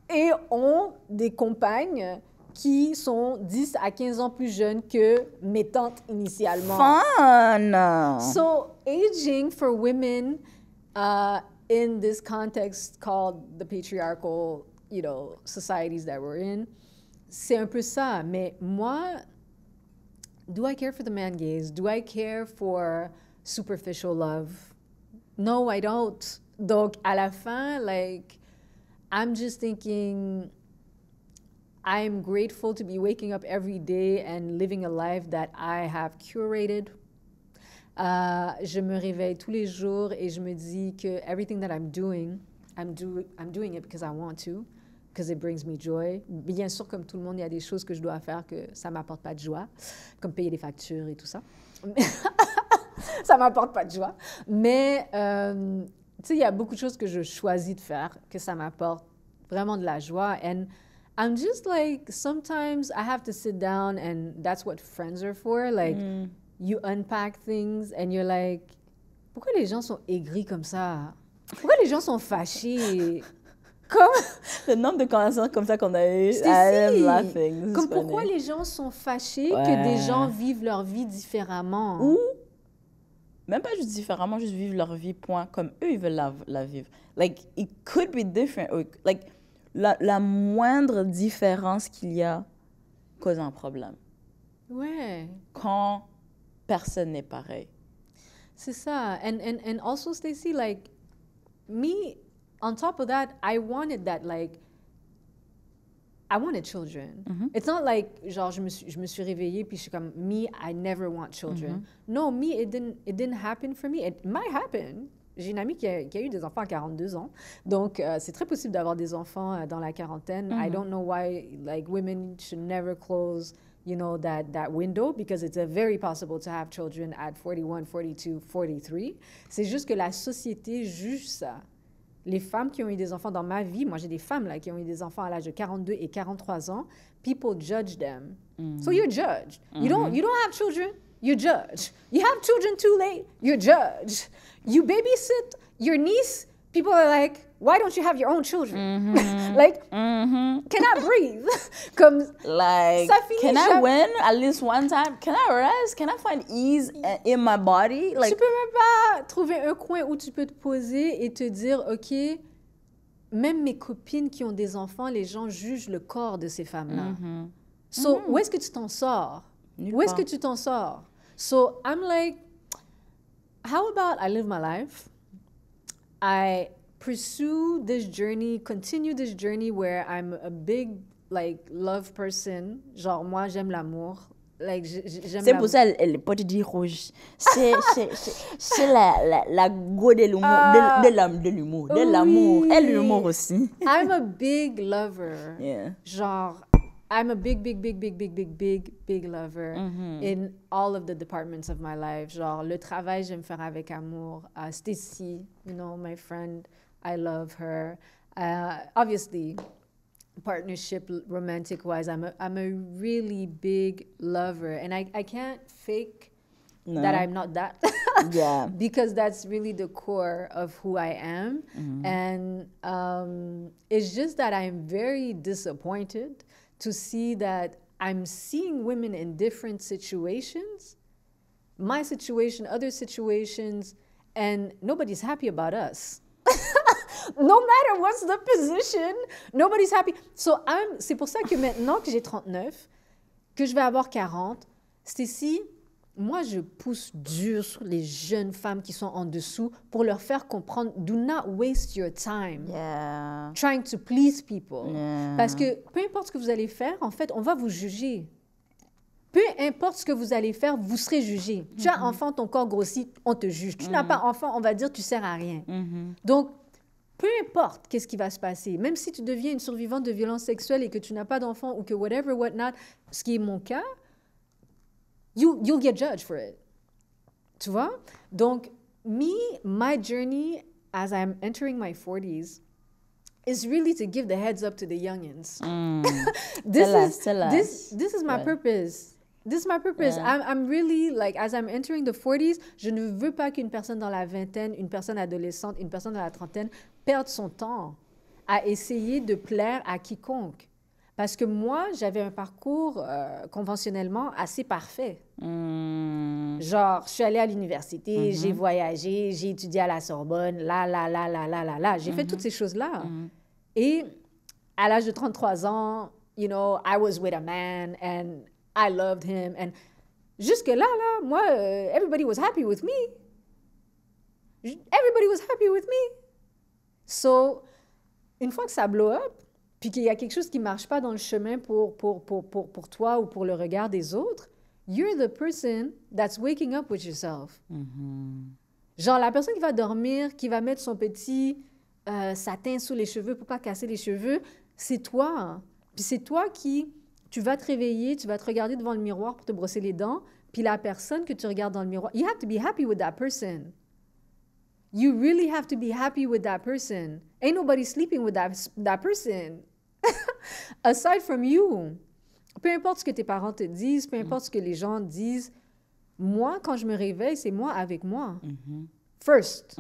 et ont des compagnes qui sont 10 à 15 ans plus jeunes que mes tantes initialement. Fun! So, aging for women in this context called the patriarchal, you know, societies that we're in, c'est un peu ça. Mais moi, do I care for the man gaze? Do I care for superficial love? No, I don't. Donc, à la fin, like, I'm just thinking, I'm grateful to be waking up every day and living a life that I have curated. Je me réveille tous les jours et je me dis que everything that I'm doing it because I want to, because it brings me joy. Bien sûr, comme tout le monde, il y a des choses que je dois faire que ça ne m'apporte pas de joie, comme payer les factures et tout ça. Ça ne m'apporte pas de joie. Mais, tu sais, il y a beaucoup de choses que je choisis de faire que ça m'apporte vraiment de la joie. And I'm just like, sometimes I have to sit down and that's what friends are for. Like, you unpack things and you're like, pourquoi les gens sont aigris comme ça? Pourquoi les gens sont fâchés? Comme... Le nombre de conversations comme ça qu'on a eu, I'm laughing. Comme pourquoi les gens sont fâchés que des gens vivent leur vie différemment? Ou, même pas juste différemment, juste vivre leur vie, point, comme eux, ils veulent la vivre. Like, it could be different. Like, la moindre différence qu'il y a cause un problème. Ouais. Quand personne n'est pareil. C'est ça. And also, Stacey, like, me, on top of that, I wanted that, like, I wanted children. Mm-hmm. It's not like, genre, je me suis réveillée puis je suis comme, me, I never want children. Mm-hmm. No, me, it didn't happen for me. It might happen. J'ai une amie qui a eu des enfants à 42 ans. Donc, c'est très possible d'avoir des enfants dans la quarantaine. Mm-hmm. I don't know why, like, women should never close, you know, that window, because it's very possible to have children at 41, 42, 43. C'est juste que la société juge ça. Les femmes qui ont eu des enfants dans ma vie, moi j'ai des femmes là qui ont eu des enfants à l'âge de 42 et 43 ans, people judge them. Mm-hmm. So you're judged. Mm-hmm. You don't have children, you're judged. You have children too late, you're judged. You babysit your niece, people are like, why don't you have your own children? Mm-hmm. Like, cannot breathe. Comme, like, can I win at least one time? Can I rest? Can I find ease in my body? Like, tu peux même pas trouver un coin où tu peux te poser et te dire, OK, même mes copines qui ont des enfants, les gens jugent le corps de ces femmes-là. Mm-hmm. So, où est-ce que tu t'en sors? Où est-ce que tu t'en sors? So, I'm like, how about I live my life? I pursue this journey, continue this journey where I'm a big, like, love person. Genre, moi, j'aime l'amour. Like, j'aime c'est pour ça elle n'est pas de dire rouge. C'est la go de l'humour, de l'amour. Et l'humour aussi. I'm a big lover. Yeah. Genre, I'm a big lover in all of the departments of my life. Genre, le travail, j'aime faire avec amour. Stacy, you know, my friend, I love her. Obviously, partnership, romantic-wise, I'm a really big lover. And I can't fake that I'm not that. Yeah. Because that's really the core of who I am. Mm-hmm. And it's just that I'm very disappointed to see that I'm seeing women in different situations, my situation, other situations, and nobody's happy about us. No matter what's the position, nobody's happy. So c'est pour ça que maintenant que j'ai 39, que je vais avoir 40, Stacy, moi je pousse dur sur les jeunes femmes qui sont en dessous pour leur faire comprendre, do not waste your time trying to please people. Yeah. Parce que peu importe ce que vous allez faire, en fait, on va vous juger. Peu importe ce que vous allez faire, vous serez jugé. Tu as enfant, ton corps grossit, on te juge. Tu n'as pas enfant, on va dire tu sers à rien. Donc, peu importe qu'est-ce qui va se passer, même si tu deviens une survivante de violences sexuelles et que tu n'as pas d'enfant ou que whatever, whatnot, ce qui est mon cas, you'll get judged for it. Tu vois? Donc, my journey as I'm entering my 40s is really to give the heads up to the youngins. This is my purpose. This is my purpose. Yeah. I'm really, like, as I'm entering the 40s, je ne veux pas qu'une personne dans la vingtaine, une personne adolescente, une personne dans la trentaine perde son temps à essayer de plaire à quiconque. Parce que moi, j'avais un parcours conventionnellement assez parfait. Genre, je suis allée à l'université, j'ai voyagé, j'ai étudié à la Sorbonne, là. J'ai fait toutes ces choses-là. Et à l'âge de 33 ans, you know, I was with a man and I loved him. And jusque-là, moi, everybody was happy with me. Everybody was happy with me. So, une fois que ça blow up, puis qu'il y a quelque chose qui marche pas dans le chemin pour toi ou pour le regard des autres, you're the person that's waking up with yourself. Genre, la personne qui va dormir, qui va mettre son petit satin sous les cheveux pour pas casser les cheveux, c'est toi. Puis c'est toi qui, tu vas te réveiller, tu vas te regarder devant le miroir pour te brosser les dents, puis la personne que tu regardes dans le miroir, you have to be happy with that person. You really have to be happy with that person. Ain't nobody sleeping with that person. Aside from you. Peu importe ce que tes parents te disent, peu importe ce que les gens disent, moi, quand je me réveille, c'est moi avec moi. First.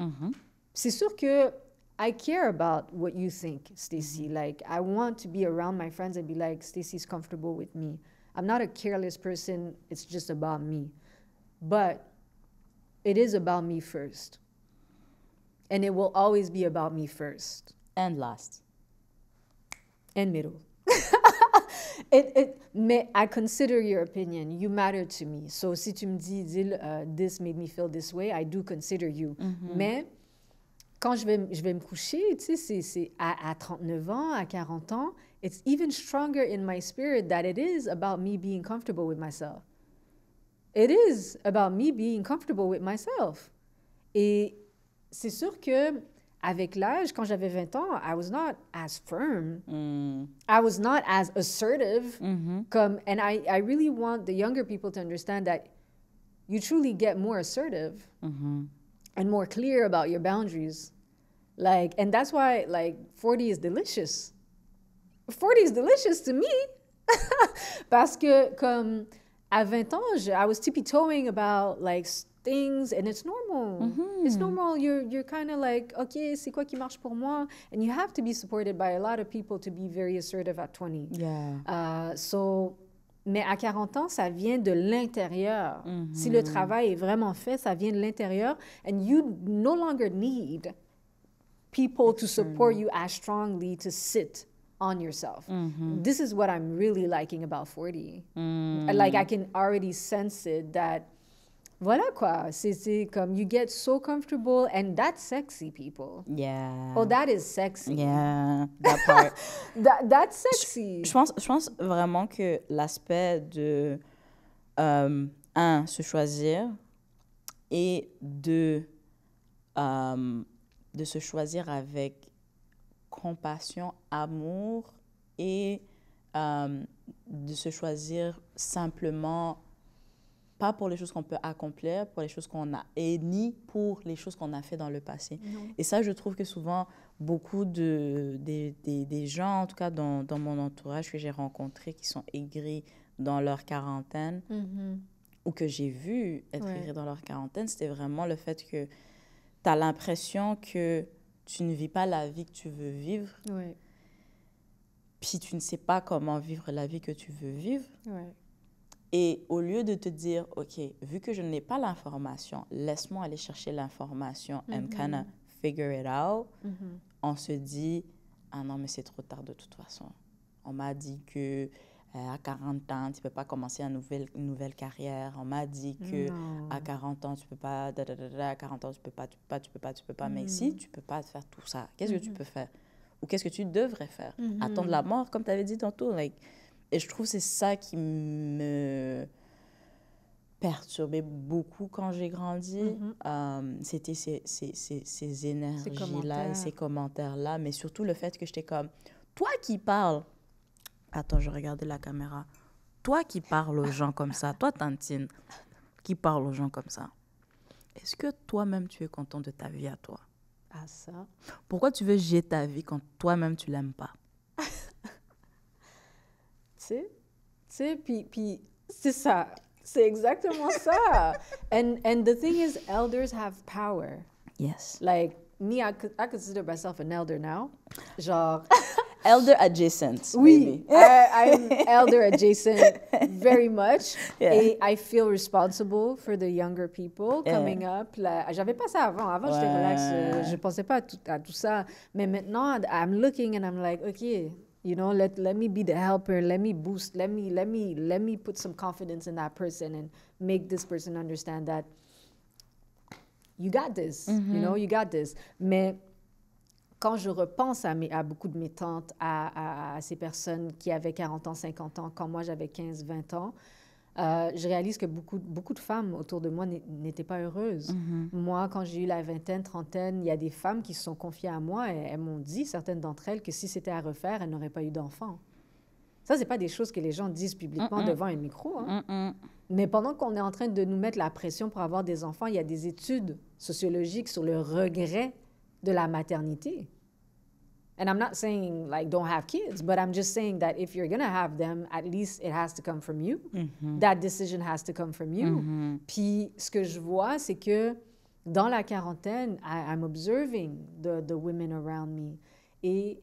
C'est sûr que I care about what you think, Stacey. Like, I want to be around my friends and be like, Stacey's comfortable with me. I'm not a careless person. It's just about me. But it is about me first. And it will always be about me first. And last. And middle. Mais I consider your opinion. You matter to me. So si tu me dis, this made me feel this way, I do consider you. Mais quand je vais me coucher, tu sais, c'est à 39 ans, à 40 ans, it's even stronger in my spirit that it is about me being comfortable with myself. It is about me being comfortable with myself. Et c'est sûr que avec l'âge, quand j'avais 20 ans, I was not as firm. I was not as assertive. And I really want the younger people to understand that you truly get more assertive and more clear about your boundaries. Like, and that's why, like, 40 is delicious. 40 is delicious to me. Parce que, comme, à 20 ans, I was tippy-toeing about, like, things, and it's normal. It's normal. You're kind of like, okay, c'est quoi qui marche pour moi? And you have to be supported by a lot of people to be very assertive at 20. Yeah. Mais à 40 ans, ça vient de l'intérieur. Si le travail est vraiment fait, ça vient de l'intérieur. And you no longer need people to support you as strongly to sit on yourself. This is what I'm really liking about 40. Like, I can already sense it that, voilà quoi, c'est comme, you get so comfortable, and that's sexy, people. Yeah. Oh, that is sexy. Yeah, that part. That's sexy. Je pense vraiment que l'aspect de, se choisir, et de se choisir avec compassion, amour, et de se choisir simplement, pas pour les choses qu'on peut accomplir, pour les choses qu'on a, et ni pour les choses qu'on a fait dans le passé. Et ça, je trouve que souvent, beaucoup des gens, en tout cas dans mon entourage que j'ai rencontrés, qui sont aigris dans leur quarantaine, ou que j'ai vu être aigris dans leur quarantaine, c'était vraiment le fait que tu as l'impression que tu ne vis pas la vie que tu veux vivre, puis tu ne sais pas comment vivre la vie que tu veux vivre. Et au lieu de te dire, OK, vu que je n'ai pas l'information, laisse-moi aller chercher l'information and kind of figure it out, on se dit, ah non, mais c'est trop tard de toute façon. On m'a dit que à 40 ans, tu ne peux pas commencer une nouvelle carrière. On m'a dit que à 40 ans, tu ne peux pas, à 40 ans, tu ne peux pas. Mais si tu ne peux pas faire tout ça, qu'est-ce que tu peux faire? Ou qu'est-ce que tu devrais faire? Attendre la mort, comme tu avais dit tantôt, like. Et je trouve que c'est ça qui me perturbait beaucoup quand j'ai grandi. C'était ces énergies-là et ces commentaires-là, mais surtout le fait que j'étais comme, toi qui parles, attends, je regardais la caméra, toi qui parles aux gens comme ça, toi Tantine, qui parle aux gens comme ça, est-ce que toi-même tu es content de ta vie à toi? Ah ça? Pourquoi tu veux gérer ta vie quand toi-même tu l'aimes pas? Tu sais, puis c'est ça. C'est exactement ça. And the thing is, elders have power. Yes. Like, me, I consider myself an elder now. Genre... Elder adjacent. Oui, I'm elder adjacent very much. Yeah. Et I feel responsible for the younger people coming up. J'avais pas ça avant. Avant, j'étais relax. Je pensais pas à tout ça. Mais maintenant, I'm looking and I'm like, okay, you know, let me be the helper. Let me boost. Let me put some confidence in that person and make this person understand that you got this. You know, you got this. Mais quand je repense à beaucoup de mes tantes, à ces personnes qui avaient 40 ans, 50 ans, quand moi j'avais 15, 20 ans, je réalise que beaucoup de femmes autour de moi n'étaient pas heureuses. Moi, quand j'ai eu la vingtaine, trentaine, il y a des femmes qui se sont confiées à moi et elles m'ont dit, certaines d'entre elles, que si c'était à refaire, elles n'auraient pas eu d'enfants. Ça, c'est pas des choses que les gens disent publiquement devant un micro. Hein. Mais pendant qu'on est en train de nous mettre la pression pour avoir des enfants, il y a des études sociologiques sur le regret de la maternité. And I'm not saying, like, don't have kids, but I'm just saying that if you're going to have them, at least it has to come from you. That decision has to come from you. Puis, ce que je vois, c'est que dans la quarantaine, I'm observing the women around me. Et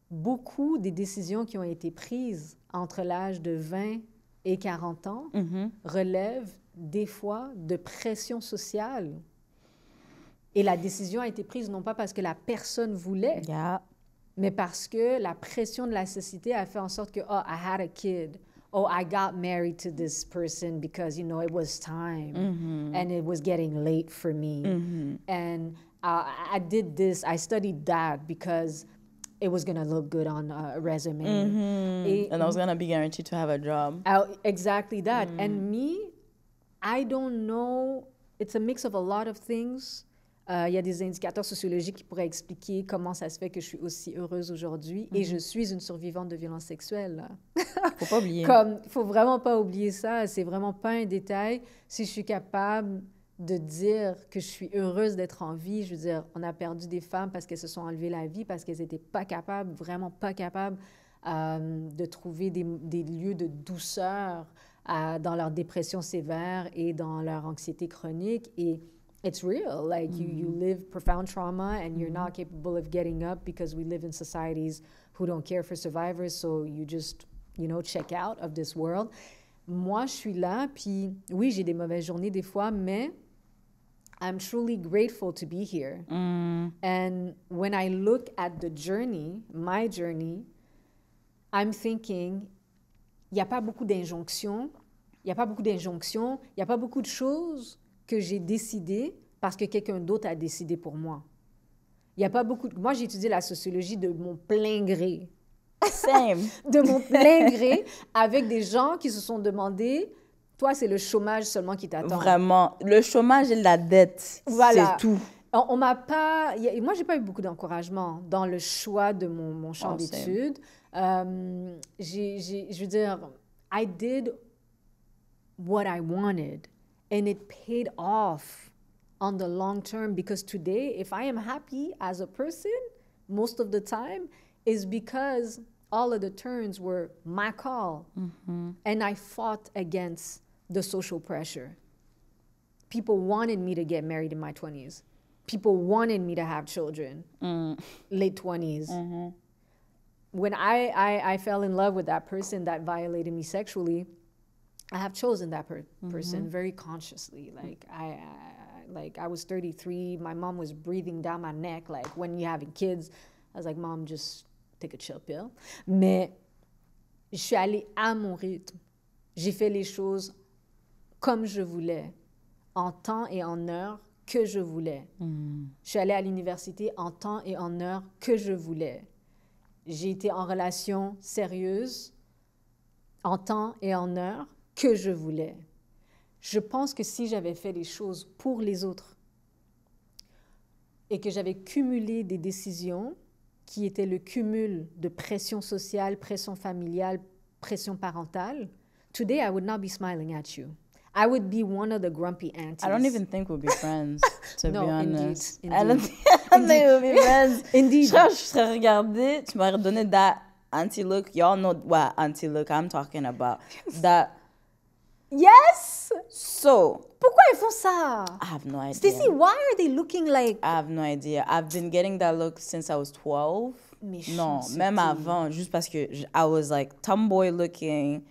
beaucoup des décisions qui ont été prises entre l'âge de 20 et 40 ans relèvent des fois de pression sociale. Et la décision a été prise non pas parce que la personne voulait, mais parce que la pression de la société a fait en sorte que, oh, I had a kid. Oh, I got married to this person because, you know, it was time and it was getting late for me. And I did this, I studied that because it was going to look good on a resume. And I was going to be guaranteed to have a job. Exactly that. And me, I don't know. It's a mix of a lot of things. Il y a des indicateurs sociologiques qui pourraient expliquer comment ça se fait que je suis aussi heureuse aujourd'hui. Et je suis une survivante de violences sexuelles. Faut pas oublier. Faut vraiment pas oublier ça. C'est vraiment pas un détail. Si je suis capable de dire que je suis heureuse d'être en vie, je veux dire, on a perdu des femmes parce qu'elles se sont enlevées la vie, parce qu'elles n'étaient pas capables, vraiment pas capables de trouver des lieux de douceur dans leur dépression sévère et dans leur anxiété chronique. Et it's real. Like, you live profound trauma and you're not capable of getting up because we live in societies who don't care for survivors, so you just, you know, check out of this world. Moi, je suis là, puis oui, j'ai des mauvaises journées des fois, mais I'm truly grateful to be here. And when I look at the journey, my journey, I'm thinking, il n'y a pas beaucoup d'injonctions, il n'y a pas beaucoup de choses que j'ai décidées parce que quelqu'un d'autre a décidé pour moi. Il n'y a pas beaucoup... Moi, j'ai étudié la sociologie de mon plein gré. Same. De mon plein gré, avec des gens qui se sont demandé, toi, c'est le chômage seulement qui t'attend. Vraiment. Le chômage et la dette, voilà. c'est tout. On m'a pas... Moi, j'ai pas eu beaucoup d'encouragement dans le choix de mon champ d'études. Je veux dire, I did what I wanted. And it paid off on the long term because today, if I am happy as a person, most of the time, is because all of the turns were my call. And I fought against the social pressure. People wanted me to get married in my 20s. People wanted me to have children, late 20s. When I fell in love with that person that violated me sexually, I have chosen that person very consciously. Like I was 33. My mom was breathing down my neck. Like, when you're having kids, I was like, Mom, just take a chill pill. Mais je suis allée à mon rythme. J'ai fait les choses comme je voulais, en temps et en heure que je voulais. Je suis allée à l'université en temps et en heure que je voulais. J'ai été en relation sérieuse en temps et en heure que je voulais. Je pense que si j'avais fait les choses pour les autres et que j'avais cumulé des décisions qui étaient le cumul de pression sociale, pression familiale, pression parentale, today I would not be smiling at you. I would be one of the grumpy aunties. I don't even think we'll be friends, to be honest. Indeed. I don't think we'll be friends. Indeed. Je serais regardée, tu m'aurais donné that auntie look. Y'all know what auntie look I'm talking about. That. Yes! So. Pourquoi ils font ça? I have no idea. Stacy, why are they looking like... I have no idea. I've been getting that look since I was 12. Non, même avant, juste parce que I was like tomboy looking,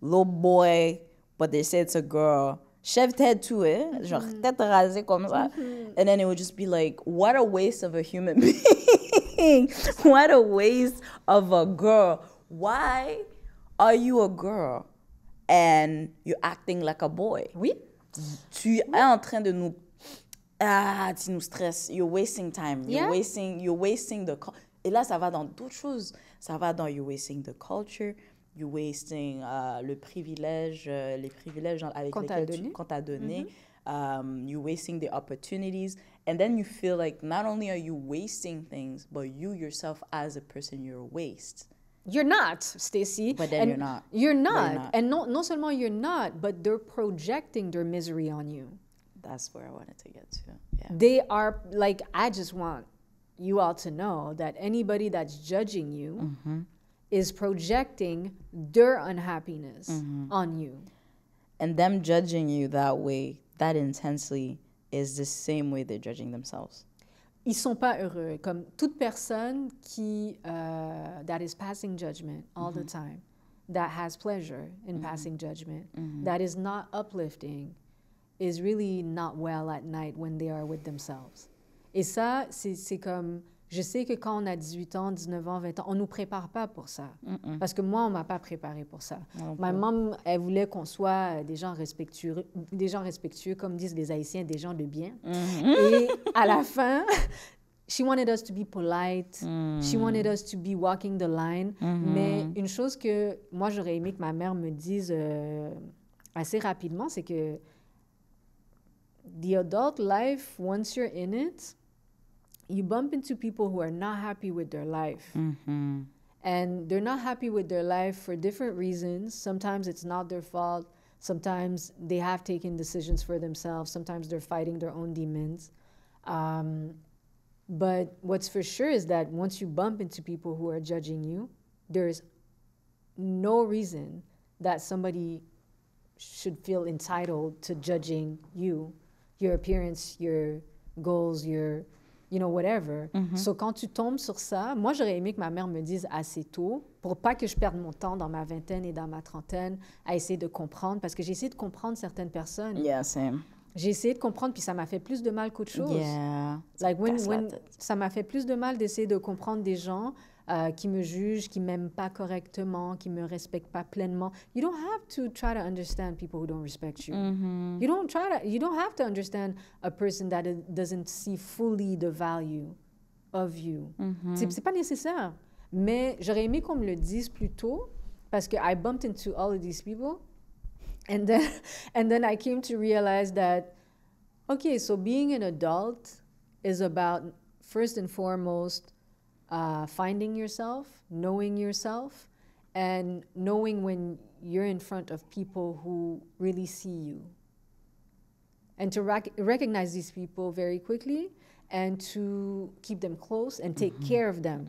little boy, but they say it's a girl. Shaved head too, genre tête rasée comme ça. And then it would just be like, what a waste of a human being. What a waste of a girl. Why are you a girl and you're acting like a boy? Oui. Tu es en train de nous Ah, tu nous stresses. You're wasting time. Yeah. You're wasting the... Et là, ça va dans d'autres choses. Ça va dans you're wasting the culture, you're wasting le privilège, les privilèges avec Qu'on t'a lesquels donné. qu'on t'a donné. You're wasting the opportunities. And then you feel like not only are you wasting things, but you yourself as a person, you're a waste. You're not, Stacey. But then And you're not. You're But not. you're not. And non seulement you're not, but they're projecting their misery on you. That's where I wanted to get to. Yeah. They are, like, I just want you all to know that anybody that's judging you is projecting their unhappiness on you. And them judging you that way, that intensely, is the same way they're judging themselves. Ils sont pas heureux. Comme toute personne qui, that is passing judgment all the time, that has pleasure in passing judgment, that is not uplifting, is really not well at night when they are with themselves. Et ça, c'est comme, je sais que quand on a 18 ans, 19 ans, 20 ans, on ne nous prépare pas pour ça. Parce que moi, on ne m'a pas préparé pour ça. Ma maman, elle voulait qu'on soit des gens respectueux, comme disent les Haïtiens, des gens de bien. Et à la fin, she wanted us to be polite. She wanted us to be walking the line. Mais une chose que moi, j'aurais aimé que ma mère me dise assez rapidement, c'est que the adult life, once you're in it, you bump into people who are not happy with their life. And they're not happy with their life for different reasons. Sometimes it's not their fault. Sometimes they have taken decisions for themselves. Sometimes they're fighting their own demons. But what's for sure is that once you bump into people who are judging you, there's no reason that somebody should feel entitled to judging you, your appearance, your goals, your, you know, whatever. So quand tu tombes sur ça, moi j'aurais aimé que ma mère me dise assez tôt, pour pas que je perde mon temps dans ma vingtaine et dans ma trentaine à essayer de comprendre, parce que j'ai essayé de comprendre certaines personnes. Yeah, same. J'ai essayé de comprendre, puis ça m'a fait plus de mal qu'autre chose. Yeah. Like when Gaslighted. ça m'a fait plus de mal d'essayer de comprendre des gens qui me jugent, qui m'aiment pas correctement, qui me respectent pas pleinement. You don't have to try to understand people who don't respect you. You don't have to understand a person that doesn't see fully the value of you. C'est pas nécessaire. Mais j'aurais aimé qu'on me le dise plus tôt, parce que I bumped into all of these people. And then I came to realize that, okay, so being an adult is about, first and foremost, finding yourself, and knowing when you're in front of people who really see you. And to recognize these people very quickly and to keep them close and take care of them.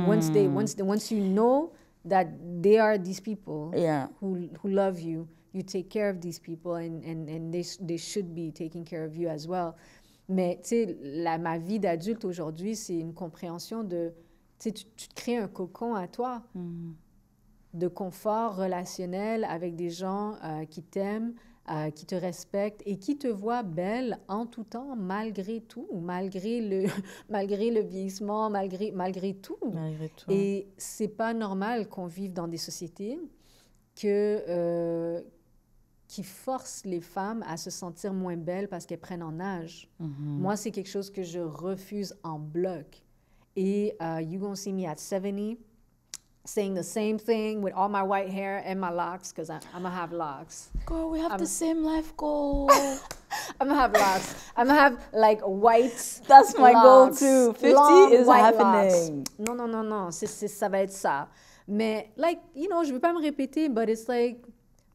Once you know that they are these people who love you, you take care of these people and they should be taking care of you as well. Mais tu sais, ma vie d'adulte aujourd'hui, c'est une compréhension de, tu sais, tu te crées un cocon à toi de confort relationnel avec des gens qui t'aiment, qui te respectent et qui te voient belle en tout temps, malgré tout, malgré le vieillissement, malgré tout. Malgré tout. Et c'est pas normal qu'on vive dans des sociétés qui forcent les femmes à se sentir moins belles parce qu'elles prennent en âge. Moi, c'est quelque chose que je refuse en bloc. Et you gonna see me at 70 saying the same thing with all my white hair and my locks, because I'm gonna have locks. Girl, we have the same life goal. I'm gonna have locks. I'm gonna have like white. That's my goal locks, too. 50 long is white happening. Locks. Non. Ça va être ça. Mais like, you know, je veux pas me répéter, but it's like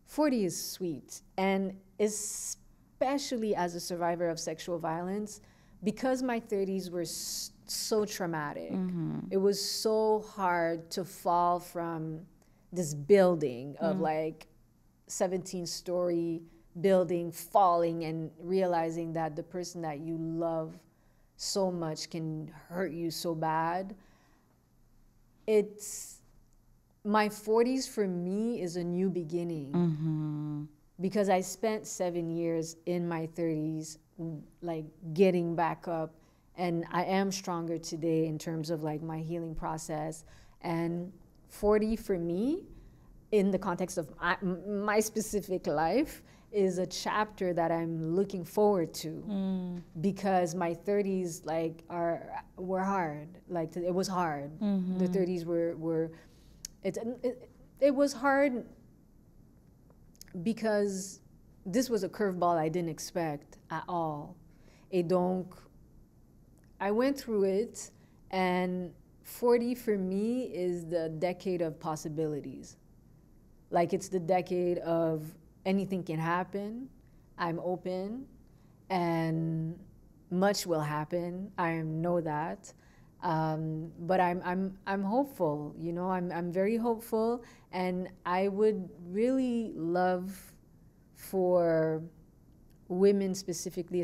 40 is sweet. And especially as a survivor of sexual violence, because my 30s were so traumatic. It was so hard to fall from this building of like 17-story building, falling and realizing that the person that you love so much can hurt you so bad. My 40s for me is a new beginning because I spent 7 years in my 30s like getting back up, and I am stronger today in terms of like my healing process. And 40 for me, in the context of my specific life, is a chapter that I'm looking forward to because my 30s were hard. Like it was hard. The 30s were it was hard because this was a curveball I didn't expect at all. Et donc, I went through it, and 40 for me is the decade of possibilities. Like it's the decade of anything can happen. I'm open, and much will happen. I know that. But I'm hopeful, you know, I'm very hopeful, and I would really love for women specifically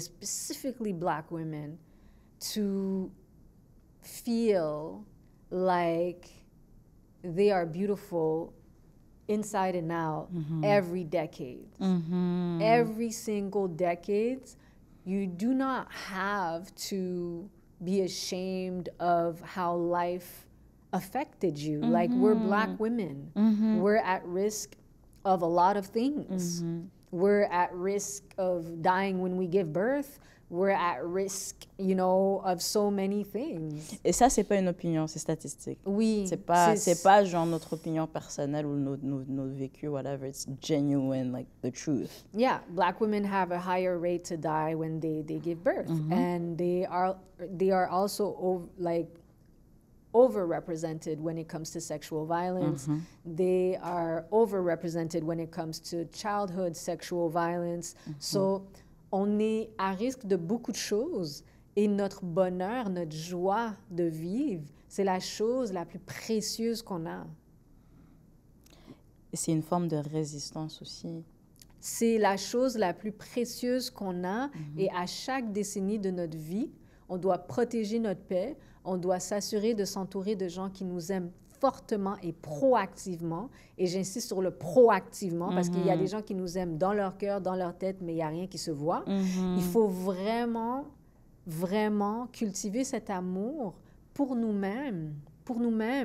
Black women, to feel like they are beautiful inside and out every decade. Every single decade, you do not have to be ashamed of how life affected you. Like we're Black women. We're at risk of a lot of things. We're at risk of dying when we give birth. We're at risk, you know, of so many things. Et ça, c'est pas une opinion, c'est statistique. Oui. C'est pas genre notre opinion personnelle ou notre vécu, whatever. It's genuine, like the truth. Yeah, Black women have a higher rate to die when they give birth. And they are also overrepresented when it comes to sexual violence. They are overrepresented when it comes to childhood sexual violence. So, on est à risque de beaucoup de choses. Et notre bonheur, notre joie de vivre, c'est la chose la plus précieuse qu'on a. Et c'est une forme de résistance aussi. C'est la chose la plus précieuse qu'on a. Et à chaque décennie de notre vie, on doit protéger notre paix. On doit s'assurer de s'entourer de gens qui nous aiment fortement et proactivement. Et j'insiste sur le proactivement parce qu'il y a des gens qui nous aiment dans leur cœur, dans leur tête, mais il n'y a rien qui se voit. Il faut vraiment, vraiment cultiver cet amour pour nous-mêmes,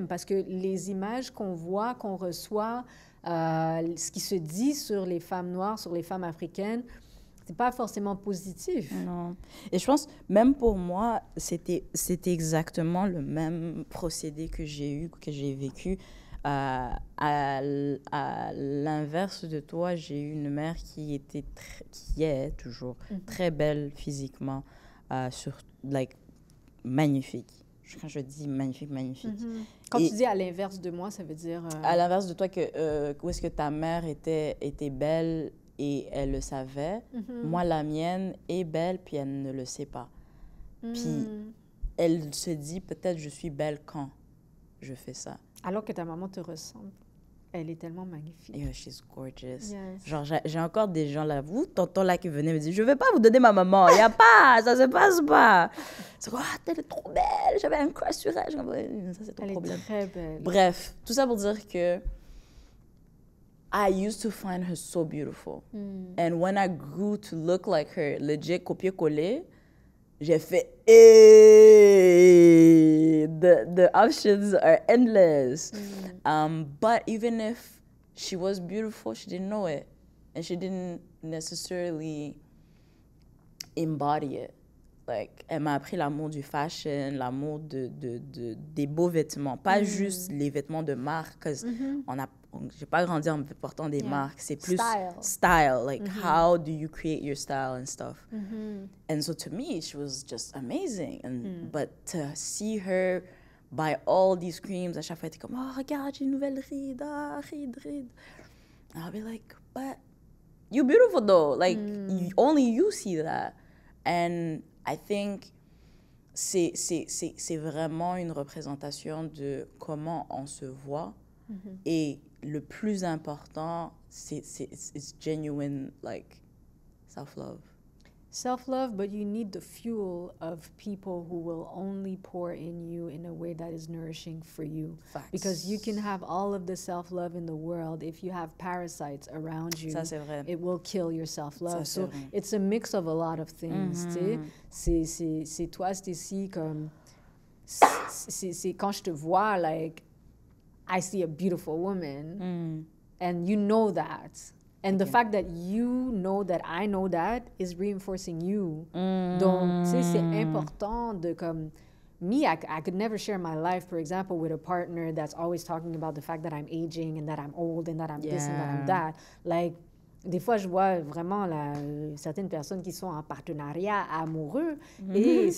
parce que les images qu'on voit, qu'on reçoit, ce qui se dit sur les femmes noires, sur les femmes africaines, c'est pas forcément positif. Non. Et je pense, même pour moi, c'était exactement le même procédé que j'ai vécu. À l'inverse de toi, j'ai eu une mère qui est toujours très belle physiquement, magnifique. Quand je dis magnifique. Quand tu dis à l'inverse de moi, ça veut dire... À l'inverse de toi, où est-ce que ta mère était belle et elle le savait. Moi, la mienne est belle, puis elle ne le sait pas. Puis elle se dit, peut-être je suis belle quand je fais ça. Alors que ta maman te ressemble. Elle est tellement magnifique. Yeah, she's gorgeous. Yes. Genre, j'ai encore des gens là, vous, tonton là, qui venaient me dire, je ne vais pas vous donner ma maman. Il n'y a pas, ça ne se passe pas. C'est quoi, elle est trop belle, j'avais un crush sur elle. Ça, c'est ton problème. Elle est très belle. Bref, tout ça pour dire que I used to find her so beautiful. And when I grew to look like her, legit copier-coller, j'ai fait, hey, the options are endless. But even if she was beautiful, she didn't know it. And she didn't necessarily embody it. Like, elle m'a appris l'amour du fashion, l'amour des beaux vêtements. Pas juste les vêtements de marque, parce que j'ai pas grandi en portant des marques. C'est plus style. Like, how do you create your style and stuff? And so to me, she was just amazing. And, but to see her buy all these creams, à chaque fois, elle était comme, oh, regarde, j'ai une nouvelle ride, ride. And I'll be like, but you're beautiful though. Like, only you see that. And I think c'est vraiment une représentation de comment on se voit. Et le plus important, c'est genuine, like, self-love. Self-love, but you need the fuel of people who will only pour in you in a way that is nourishing for you. Facts. Because you can have all of the self-love in the world. If you have parasites around you, Ça, c'est vrai. it will kill your self-love. Ça, c'est So vrai. it's a mix of a lot of things. Tu sais, c'est toi, Stacy, comme... C'est quand je te vois, like, I see a beautiful woman, and you know that. And the fact that you know that I know that is reinforcing you. Donc, tu sais, c'est important de comme... Me, I could never share my life, for example, with a partner that's always talking about the fact that I'm aging and that I'm old and that I'm this and that I'm that. Like, des fois, je vois vraiment certaines personnes qui sont en partenariat amoureux et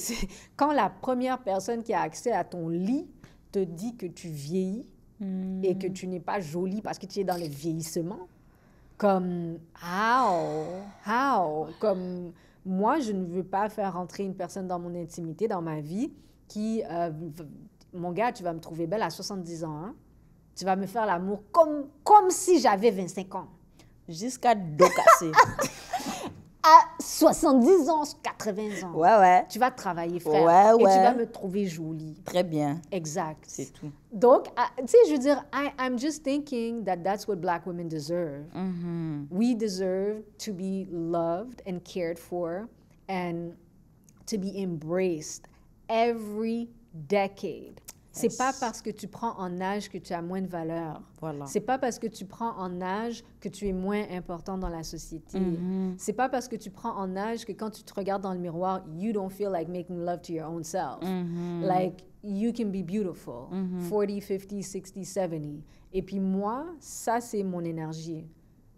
quand la première personne qui a accès à ton lit te dit que tu vieillis et que tu n'es pas jolie parce que tu es dans le vieillissement, comme, how? Comme, moi, je ne veux pas faire rentrer une personne dans mon intimité, dans ma vie, qui, mon gars, tu vas me trouver belle à 70 ans, hein? Tu vas me faire l'amour comme si j'avais 25 ans. Jusqu'à dos cassé. À 70 ans, 80 ans. Ouais. Tu vas travailler, frère. Ouais. Et tu vas me trouver jolie. Très bien. Exact. C'est tout. Donc, tu sais, je veux dire, I'm just thinking that that's what Black women deserve. We deserve to be loved and cared for and to be embraced every decade. C'est pas parce que tu prends en âge que tu as moins de valeur. Voilà. C'est pas parce que tu prends en âge que tu es moins important dans la société. C'est pas parce que tu prends en âge que quand tu te regardes dans le miroir, you don't feel like making love to your own self. Like, you can be beautiful. 40, 50, 60, 70. Et puis moi, ça, c'est mon énergie.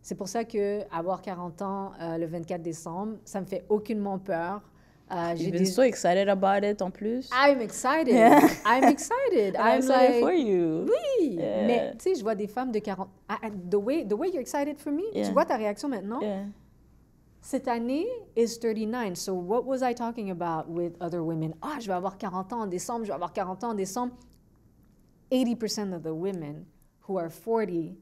C'est pour ça que avoir 40 ans le 24 décembre, ça me fait aucunement peur. You've been so excited about it en plus. I'm excited. I'm excited. I'm excited for you. Oui. Yeah. Mais tu sais, je vois des femmes de 40... The way you're excited for me, tu vois ta réaction maintenant? Yeah. Cette année is 39. So what was I talking about with other women? Je vais avoir 40 ans en décembre, 80% of the women who are 40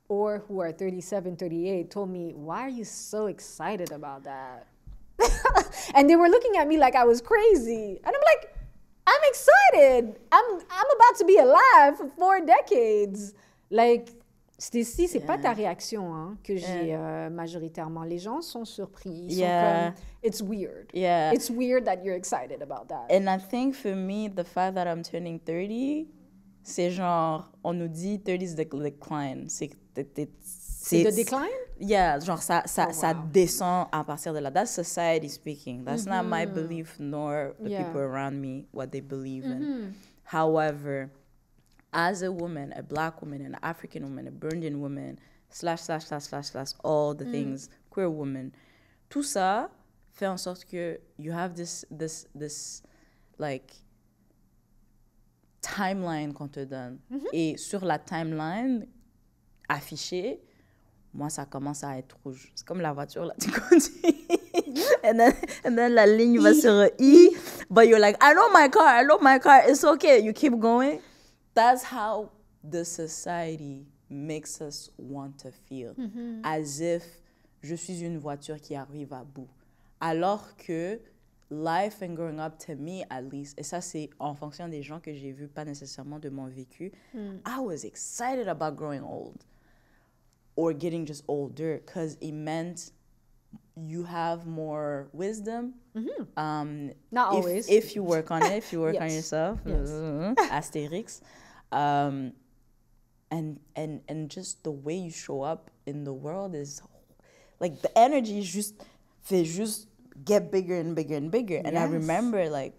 or who are 37, 38 told me, why are you so excited about that? And they were looking at me like I was crazy. And I'm like, I'm excited. I'm about to be alive for 4 decades. Like, Stacy, c'est pas ta réaction hein, que j'ai majoritairement. Les gens sont surpris. Ils sont comme, it's weird. Yeah. It's weird that you're excited about that. And I think for me, the fact that I'm turning 30, c'est genre, on nous dit 30 is the decline. C'est the decline? Yeah, genre ça descend à partir de là. That's society speaking. That's not my belief nor the people around me, what they believe in. However, as a woman, a Black woman, an African woman, a Burundian woman, / all the things, queer woman, tout ça fait en sorte que you have this like timeline qu'on te donne. Et sur la timeline affichée, moi, ça commence à être rouge. C'est comme la voiture, là, tu conduis. and then la ligne va sur I. But you're like, I know my car. It's okay. You keep going. That's how the society makes us want to feel. As if je suis une voiture qui arrive à bout. Alors que life and growing up, to me at least, et ça c'est en fonction des gens que j'ai vus, pas nécessairement de mon vécu, I was excited about growing old. Or getting just older, because it meant you have more wisdom. Not always. If you work on it, if you work on yourself. Yes. Asterix. And just the way you show up in the world is like the energy just get bigger and bigger and bigger. And I remember like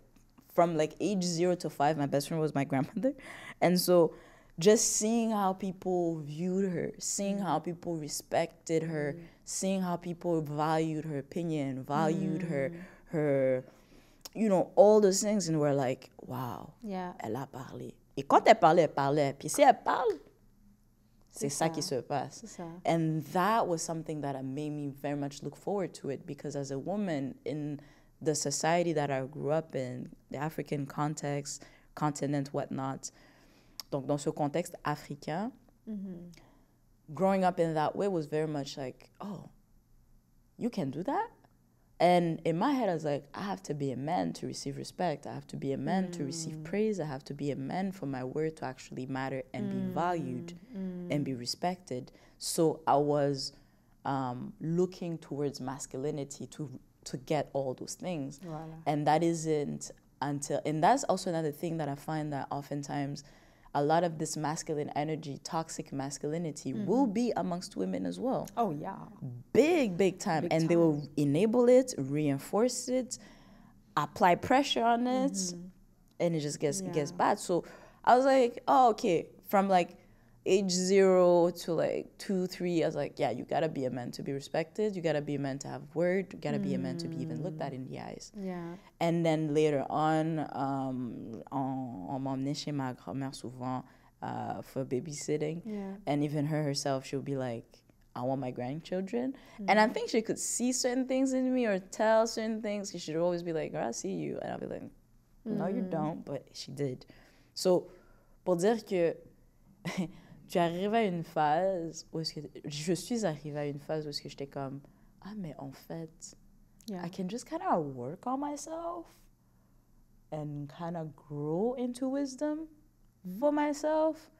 from like age 0 to 5, my best friend was my grandmother. And so just seeing how people viewed her, seeing how people respected her, seeing how people valued her opinion, valued her, you know, all those things. And we're like, wow, elle a parlé. Et quand elle parlait. Puis si elle parle, c'est ça qui se passe. And that was something that made me very much look forward to it, because as a woman in the society that I grew up in, the African context, continent, whatnot, donc, dans ce contexte africain, growing up in that way was very much like, oh, you can do that? And in my head, I was like, I have to be a man to receive respect. I have to be a man to receive praise. I have to be a man for my word to actually matter and be valued and be respected. So I was looking towards masculinity to get all those things. Voilà. And that isn't until, and that's also another thing that I find that oftentimes a lot of this masculine energy, toxic masculinity, will be amongst women as well. Oh, yeah. Big time. Big And they will enable it, reinforce it, apply pressure on it, and it just gets bad. So I was like, oh, okay. From like age 0 to like 2, 3, I was like, yeah, you gotta be a man to be respected. You gotta be a man to have word. You gotta be a man to be even looked at in the eyes. Yeah. And then later on, on m'a emmené chez ma grand-mère souvent for babysitting. Yeah. And even herself, she'll be like, I want my grandchildren. And I think she could see certain things in me or tell certain things. She should always be like, girl, I see you. And I'll be like, no, you don't. But she did. So, pour dire que tu arrives à une phase où est-ce que je suis arrivée à une phase où est-ce que j'étais comme, ah, mais en fait, Yeah. I can just kind of work on myself and kind of grow into wisdom for myself.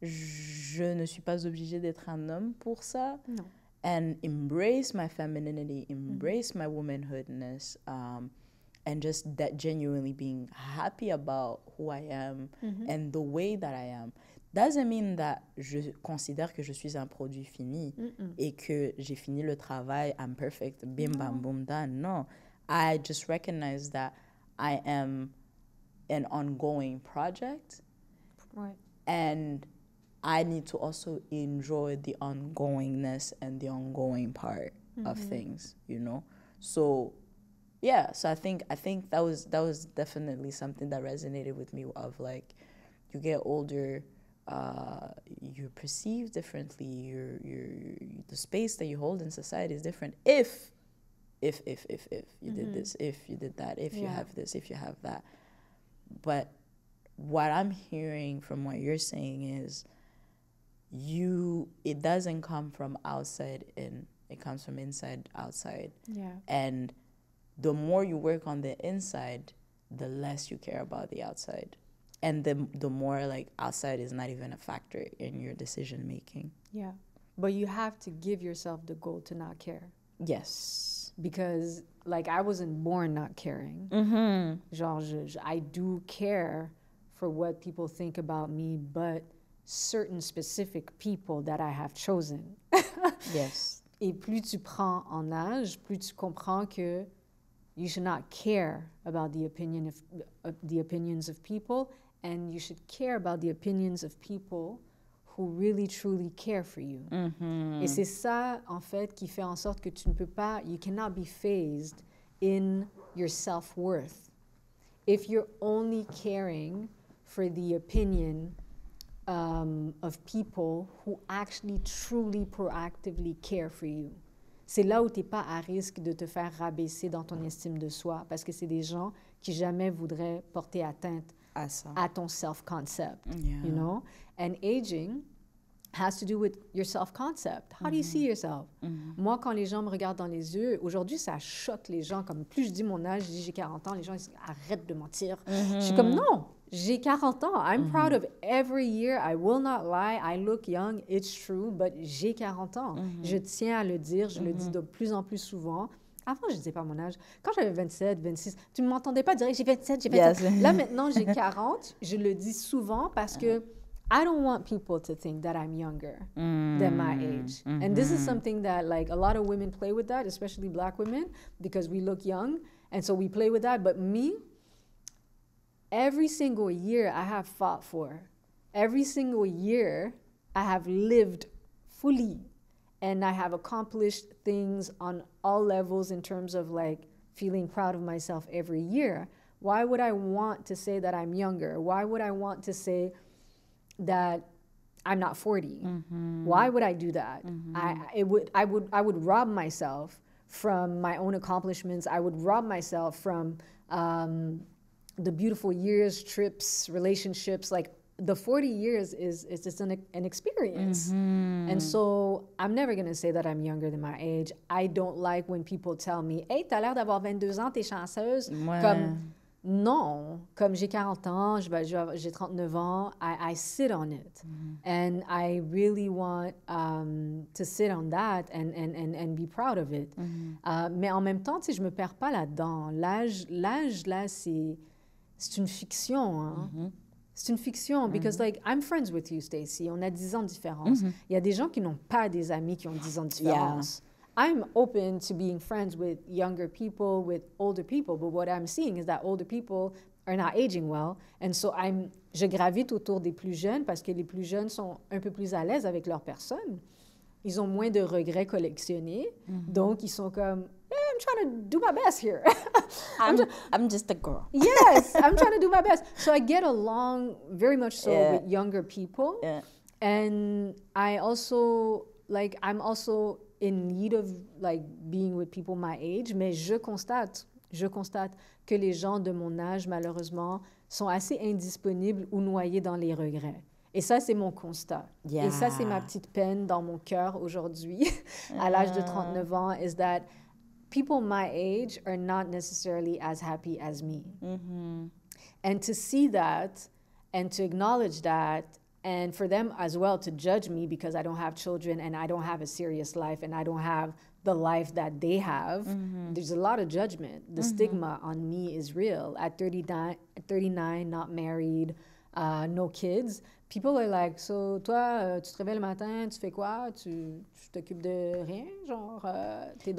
Je ne suis pas obligée d'être un homme pour ça. Non. And embrace my femininity, embrace my womanhoodness, and just that genuinely being happy about who I am and the way that I am. Doesn't mean that je considère que je suis un produit fini et que j'ai fini le travail, I'm perfect, bim, bam, boom, done. No, I just recognize that I am an ongoing project. Right. And I need to also enjoy the ongoingness and the ongoing part of things, you know? So, yeah, so I think that was definitely something that resonated with me of like, you get older, you're perceived differently, the space that you hold in society is different if you did this, if you did that, if you have this, if you have that. But what I'm hearing from what you're saying is it doesn't come from outside in, it comes from inside outside. Yeah. And the more you work on the inside, the less you care about the outside. And the more like outside is not even a factor in your decision making. Yeah. But you have to give yourself the goal to not care. Yes. Because like I wasn't born not caring. Genre, I do care for what people think about me, but certain specific people that I have chosen. Yes. Et plus tu prends en âge, plus tu comprends que you should not care about the opinions of people, and you should care about the opinions of people who really truly care for you. Et c'est ça en fait qui fait en sorte que tu ne peux pas, you cannot be phased in your self-worth if you're only caring for the opinion of people who actually truly proactively care for you. C'est là où tu n'es pas à risque de te faire rabaisser dans ton estime de soi parce que c'est des gens qui jamais voudraient porter atteinte à ton self-concept, you know? And aging has to do with your self-concept. How do you see yourself? Moi, quand les gens me regardent dans les yeux, aujourd'hui, ça choque les gens. Comme plus je dis mon âge, je dis j'ai 40 ans, les gens ils disent arrête de mentir. Je suis comme non, j'ai 40 ans. I'm proud of every year. I will not lie. I look young. It's true, but j'ai 40 ans. Je tiens à le dire. Je le dis de plus en plus souvent. Avant, je ne disais pas mon âge. Quand j'avais 27, 26, tu ne m'entendais pas dire j'ai 27, j'ai 27. Yes. Là, maintenant, j'ai 40. Je le dis souvent parce que I don't want people to think that I'm younger than my age. And this is something that, like, a lot of women play with that, especially Black women, because we look young. And so we play with that. But me, every single year I have fought for. Every single year I have lived fully. And I have accomplished things on all levels in terms of, like, feeling proud of myself every year. Why would I want to say that I'm younger? Why would I want to say that I'm not 40? Why would I do that? I would rob myself from my own accomplishments. I would rob myself from the beautiful years, trips, relationships. Like, the 40 years is just an experience. And so I'm never going to say that I'm younger than my age. I don't like when people tell me, hey, t'as l'air d'avoir 22 ans, t'es chanceuse. Ouais. Comme, non, comme j'ai 40 ans, j'ai 39 ans, I sit on it. And I really want to sit on that and be proud of it. Mais en même temps, tu sais, je me perds pas là-dedans. L'âge là, c'est une fiction. Hein? C'est une fiction, because like, I'm friends with you, Stacey. On a 10 ans de différence. Il y a des gens qui n'ont pas des amis qui ont 10 ans de différence. I'm open to being friends with younger people, with older people, but what I'm seeing is that older people are not aging well. And so je gravite autour des plus jeunes parce que les plus jeunes sont un peu plus à l'aise avec leur personne. Ils ont moins de regrets collectionnés. Donc, ils sont comme, I'm trying to do my best here. I'm just a girl. Yes, I'm trying to do my best. So I get along very much so with younger people. And I also, like, I'm also in need of, like, being with people my age. Mais je constate que les gens de mon âge, malheureusement, sont assez indisponibles ou noyés dans les regrets. Et ça, c'est mon constat. Et ça, c'est ma petite peine dans mon cœur aujourd'hui, à l'âge de 39 ans, is that people my age are not necessarily as happy as me. And to see that and to acknowledge that, and for them as well to judge me because I don't have children and I don't have a serious life and I don't have the life that they have, there's a lot of judgment. The stigma on me is real. At 39, not married, no kids, people are like, so toi, tu te réveilles le matin, tu fais quoi? Tu t'occupes de rien? Genre,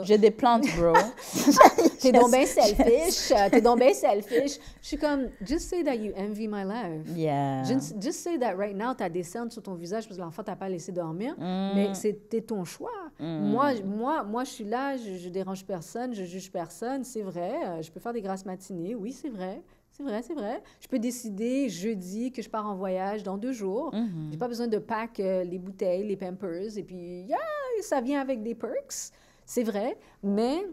J'ai des plantes, bro. T'es donc bien selfish. T'es donc bien selfish. Je suis comme, just say that you envy my life. Yeah. Just say that right now, t'as des cernes sur ton visage parce que l'enfant t'a pas laissé dormir, mais c'était ton choix. Moi, je suis là, je dérange personne, je juge personne, c'est vrai. Je peux faire des grasses matinées, oui, c'est vrai. C'est vrai. Je peux décider jeudi que je pars en voyage dans 2 jours. J'ai pas besoin de pack les bouteilles, les Pampers, et puis, ça vient avec des perks. C'est vrai. Mais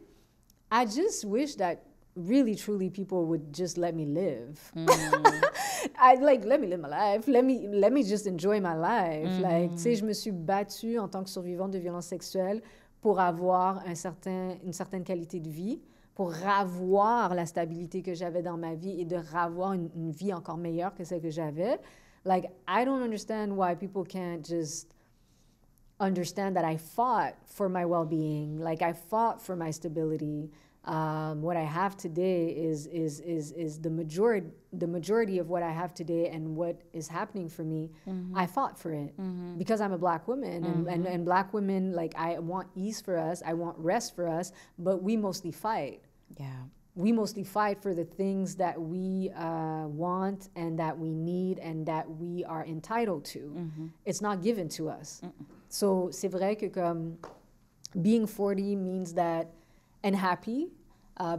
I just wish that really, truly people would just let me live. Let me live my life. Let me just enjoy my life. Like, tu sais, je me suis battue en tant que survivante de violences sexuelles pour avoir une certaine qualité de vie, pour ravoir la stabilité que j'avais dans ma vie et de ravoir une vie encore meilleure que celle que j'avais. Like, I don't understand why people can't just understand that I fought for my well-being. Like, I fought for my stability. What I have today is the majority of what I have today and what is happening for me. I fought for it because I'm a Black woman, and Black women, like, I want ease for us, I want rest for us, but we mostly fight. Yeah. We mostly fight for the things that we want and that we need and that we are entitled to. It's not given to us. So c'est vrai que comme being 40 means that, and happy,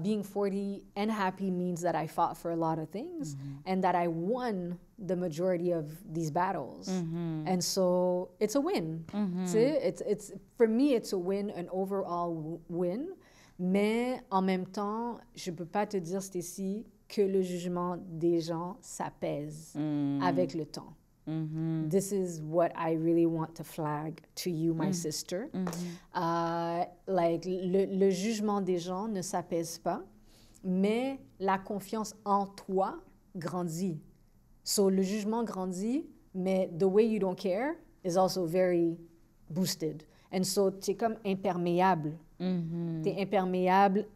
being 40 and happy means that I fought for a lot of things and that I won the majority of these battles. And so it's a win. It's for me, it's a win, an overall win. Mais en même temps, je peux pas te dire, Stacey, que le jugement des gens s'apaise avec le temps. This is what I really want to flag to you, my sister. Like, le jugement des gens ne s'apaise pas, mais la confiance en toi grandit. So, le jugement grandit, mais the way you don't care is also very boosted. And so, tu es comme imperméable. Tu es imperméable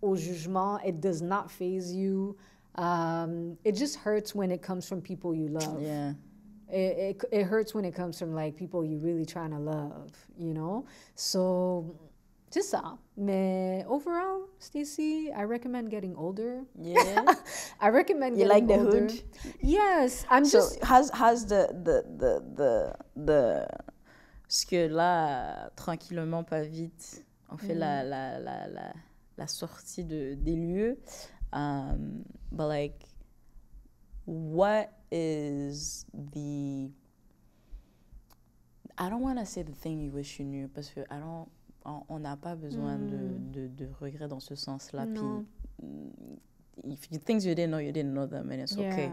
au jugement. It does not faze you. It just hurts when it comes from people you love. Yeah. It hurts when it comes from, like, people you really trying to love, you know? So, c'est ça. Mais overall, Stacey, I recommend getting older. Yeah. I recommend You getting like the older. hood? Yes. So, how's the parce que là, tranquillement, pas vite, on fait la sortie des lieux. But like, what is I don't want to say the thing you wish you knew, parce que on n'a pas besoin de regrets dans ce sens-là. Non. Puis, things you didn't know them, and it's okay.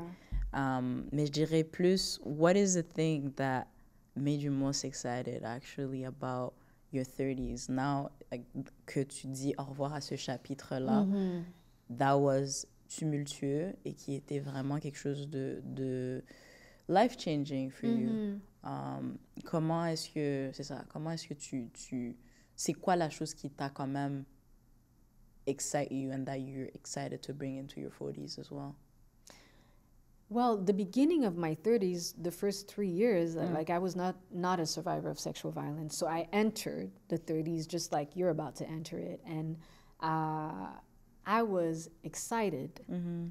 Mais je dirais plus, what is the thing that made you most excited actually about your 30s? Now, like, que tu dis au revoir à ce chapitre-là, that was tumultueux et qui était vraiment quelque chose de life-changing for you. Comment est-ce que c'est quoi la chose qui t'a quand même excite you and that you're excited to bring into your 40s as well? Well, the beginning of my 30s, the first 3 years, like I was not a survivor of sexual violence. So I entered the 30s just like you're about to enter it. And I was excited.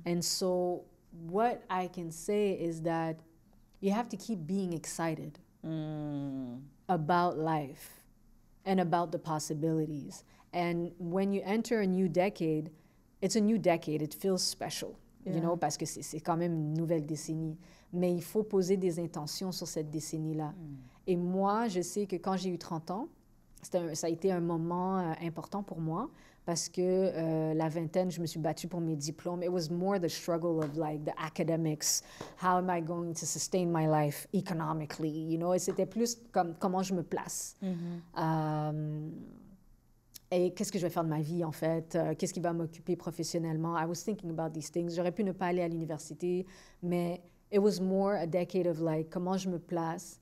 And so what I can say is that you have to keep being excited about life and about the possibilities. And when you enter a new decade, it's a new decade. It feels special. You know, parce que c'est quand même une nouvelle décennie. Mais il faut poser des intentions sur cette décennie-là. Et moi, je sais que quand j'ai eu 30 ans, ça a été un moment important pour moi parce que la vingtaine, je me suis battue pour mes diplômes. It was more the struggle of like the academics. How am I going to sustain my life economically? You know, et c'était plus comme comment je me place. Et qu'est-ce que je vais faire de ma vie, en fait? Qu'est-ce qui va m'occuper professionnellement? I was thinking about these things. J'aurais pu ne pas aller à l'université, mais it was more a decade of like, comment je me place?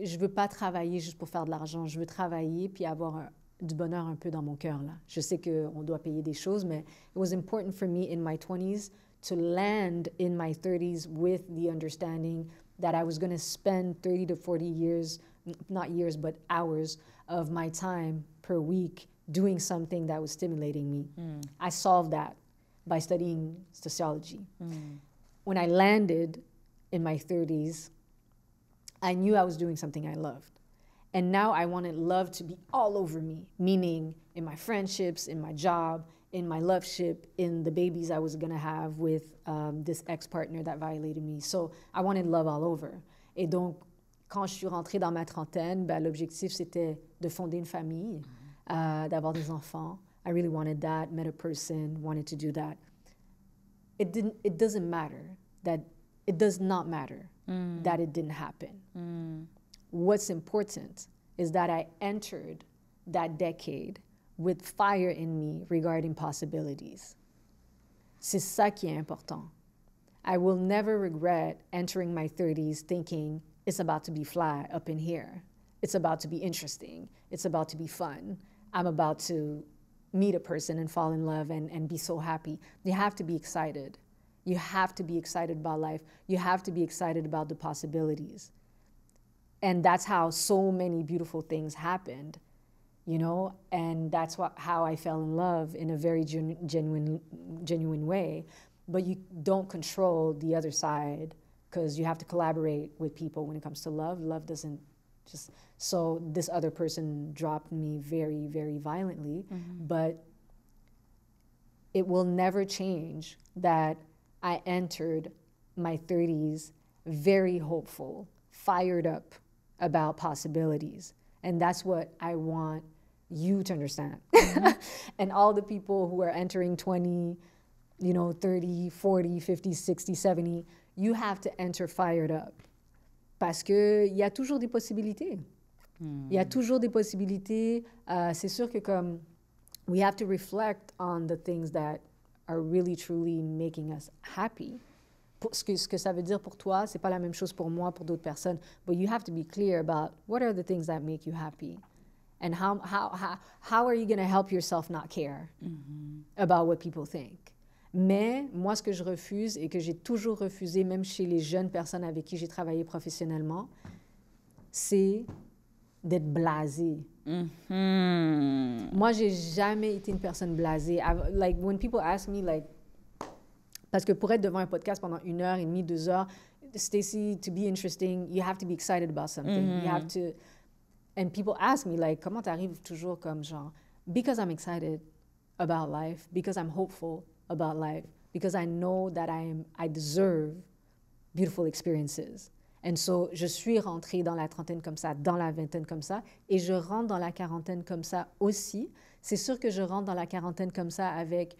Je veux pas travailler juste pour faire de l'argent. Je veux travailler puis avoir du bonheur un peu dans mon cœur, là. Je sais qu'on doit payer des choses, mais it was important for me in my 20s to land in my 30s with the understanding that I was going to spend 30 to 40 years, not years, but hours of my time per week doing something that was stimulating me. I solved that by studying sociology. When I landed in my 30s, I knew I was doing something I loved. And now I wanted love to be all over me, meaning in my friendships, in my job, in my love ship, in the babies I was gonna have with this ex-partner that violated me. So I wanted love all over. Et donc, quand je suis rentrée dans ma trentaine, ben, l'objectif c'était de fonder une famille. D'avoir des enfants. I really wanted that, met a person, wanted to do that. It doesn't matter that, it does not matter that it didn't happen. What's important is that I entered that decade with fire in me regarding possibilities. C'est ça qui est important. I will never regret entering my 30s thinking it's about to be fly up in here. It's about to be interesting. It's about to be fun. I'm about to meet a person and fall in love and be so happy. You have to be excited. You have to be excited about life. You have to be excited about the possibilities. And that's how so many beautiful things happened, you know? And that's how I fell in love in a very genuine way. But you don't control the other side because you have to collaborate with people when it comes to love. Love doesn't just... So this other person dropped me very, very violently, but it will never change that I entered my 30s very hopeful, fired up about possibilities. And that's what I want you to understand. And all the people who are entering 20, 30, 40, 50, 60, 70, you have to enter fired up. Parce qu'il y a toujours des possibilités. Il y a toujours des possibilités. C'est sûr que comme we have to reflect on the things that are really truly making us happy. Ce que ça veut dire pour toi, c'est pas la même chose pour moi, pour d'autres personnes. But you have to be clear about what are the things that make you happy, and how are you going to help yourself not care about what people think. Mais moi, ce que je refuse et que j'ai toujours refusé, même chez les jeunes personnes avec qui j'ai travaillé professionnellement, c'est d'être blasé. Moi, j'ai jamais été une personne blasée. Like, when people ask me, like, parce que pour être devant un podcast pendant 1h30, 2 heures, Stacey, to be interesting, you have to be excited about something. You have to... And people ask me, like, comment t'arrives toujours comme genre... Because I'm excited about life, because I'm hopeful about life, because I know that I deserve beautiful experiences. And so, je suis rentrée dans la trentaine comme ça, dans la vingtaine comme ça, et je rentre dans la quarantaine comme ça aussi. C'est sûr que je rentre dans la quarantaine comme ça avec,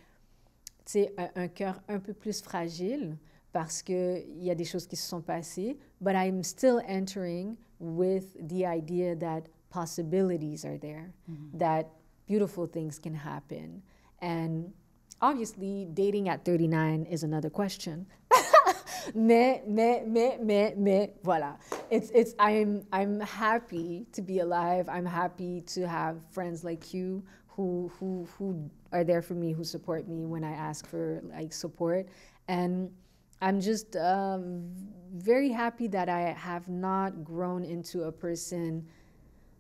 tu sais, un cœur un peu plus fragile parce qu'il y a des choses qui se sont passées. But I'm still entering with the idea that possibilities are there, that beautiful things can happen. And obviously, dating at 39 is another question. Mais, voilà. I'm happy to be alive. I'm happy to have friends like you who are there for me, who support me when I ask for like support. And I'm just very happy that I have not grown into a person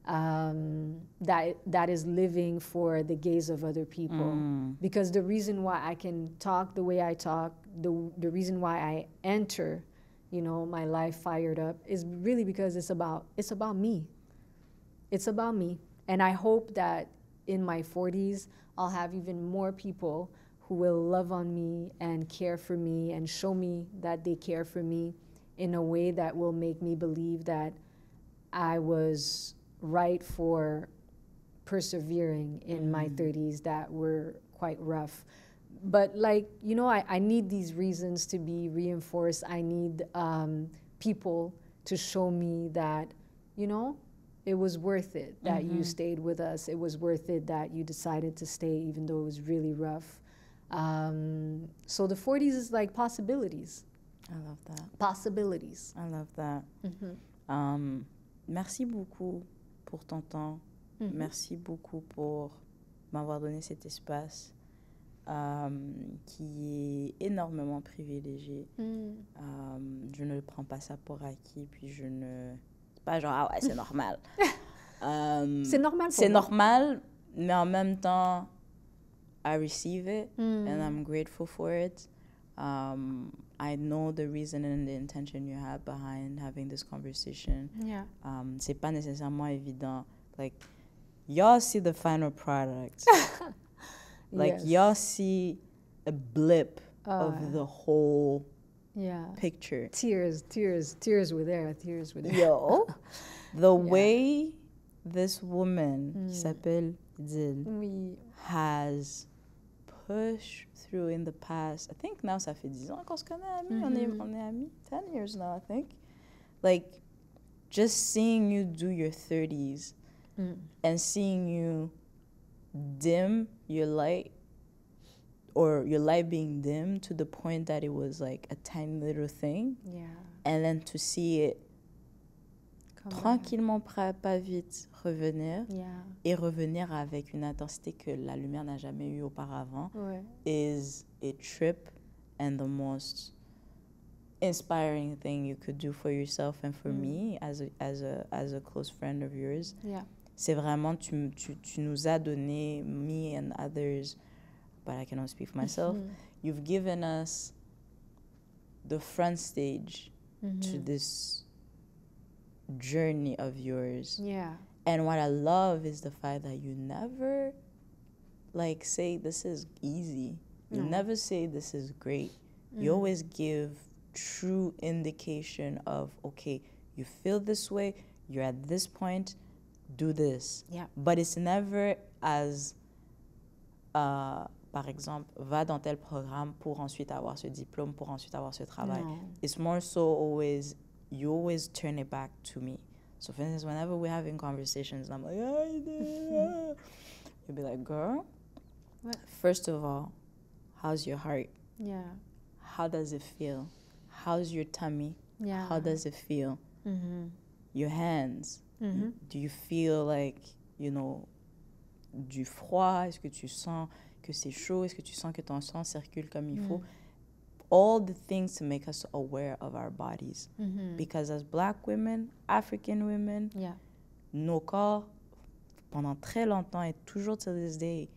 that is living for the gaze of other people. Because the reason why I can talk the way I talk, the reason why I enter, my life fired up, is really because it's about me. It's about me. And I hope that in my 40s, I'll have even more people who will love on me and care for me and show me that they care for me in a way that will make me believe that I was right for persevering in my 30s that were quite rough. But I need these reasons to be reinforced. I need people to show me that, it was worth it that you stayed with us. It was worth it that you decided to stay even though it was really rough. So the 40s is like possibilities. I love that. Possibilities. I love that. Merci beaucoup pour ton temps. Merci beaucoup pour m'avoir donné cet espace qui est énormément privilégié. Je ne prends pas ça pour acquis, puis c'est pas genre, ah ouais, c'est normal. C'est normal. C'est normal, mais en même temps, I receive it and I'm grateful for it. I know the reason and the intention you had behind having this conversation. Yeah. C'est pas nécessairement évident. Like, y'all see the final product. Like, Yes. y'all see a blip of the whole picture. Tears were there. Tears were there. Yo, the way this woman, qui s'appelle Idil, Oui. has pushed through in the past. I think now ça fait 10 ans qu'on se connaît, amis. On est amis. 10 years now, I think. Like, just seeing you do your 30s and seeing you dim your light, or your light being dim to the point that it was like a tiny little thing. Yeah. And then to see it tranquillement, pas vite, revenir. Yeah. Et revenir avec une intensité que la lumière n'a jamais eue auparavant is a trip and the most inspiring thing you could do for yourself and for me as a close friend of yours. Yeah. C'est vraiment, tu nous as donné, me and others, but I cannot speak for myself, you've given us the front stage to this journey of yours. Yeah. And what I love is the fact that you never say this is easy. You never say this is great. You always give true indication of, okay, you feel this way, you're at this point, do this. Yeah. But it's never as, par exemple, va dans tel programme pour ensuite avoir ce diplôme, pour ensuite avoir ce travail. No. It's more so always, you always turn it back to me. So for instance, whenever we're having conversations, and I'm like, you'll be like, girl, What? First of all, how's your heart? Yeah. How does it feel? How's your tummy? Yeah. How does it feel? Your hands? Do you feel like, du froid? Est-ce que tu sens que c'est chaud? Est-ce que tu sens que ton sang circule comme il faut? All the things to make us aware of our bodies. Because as Black women, African women, nos corps, pendant très longtemps et toujours till this day,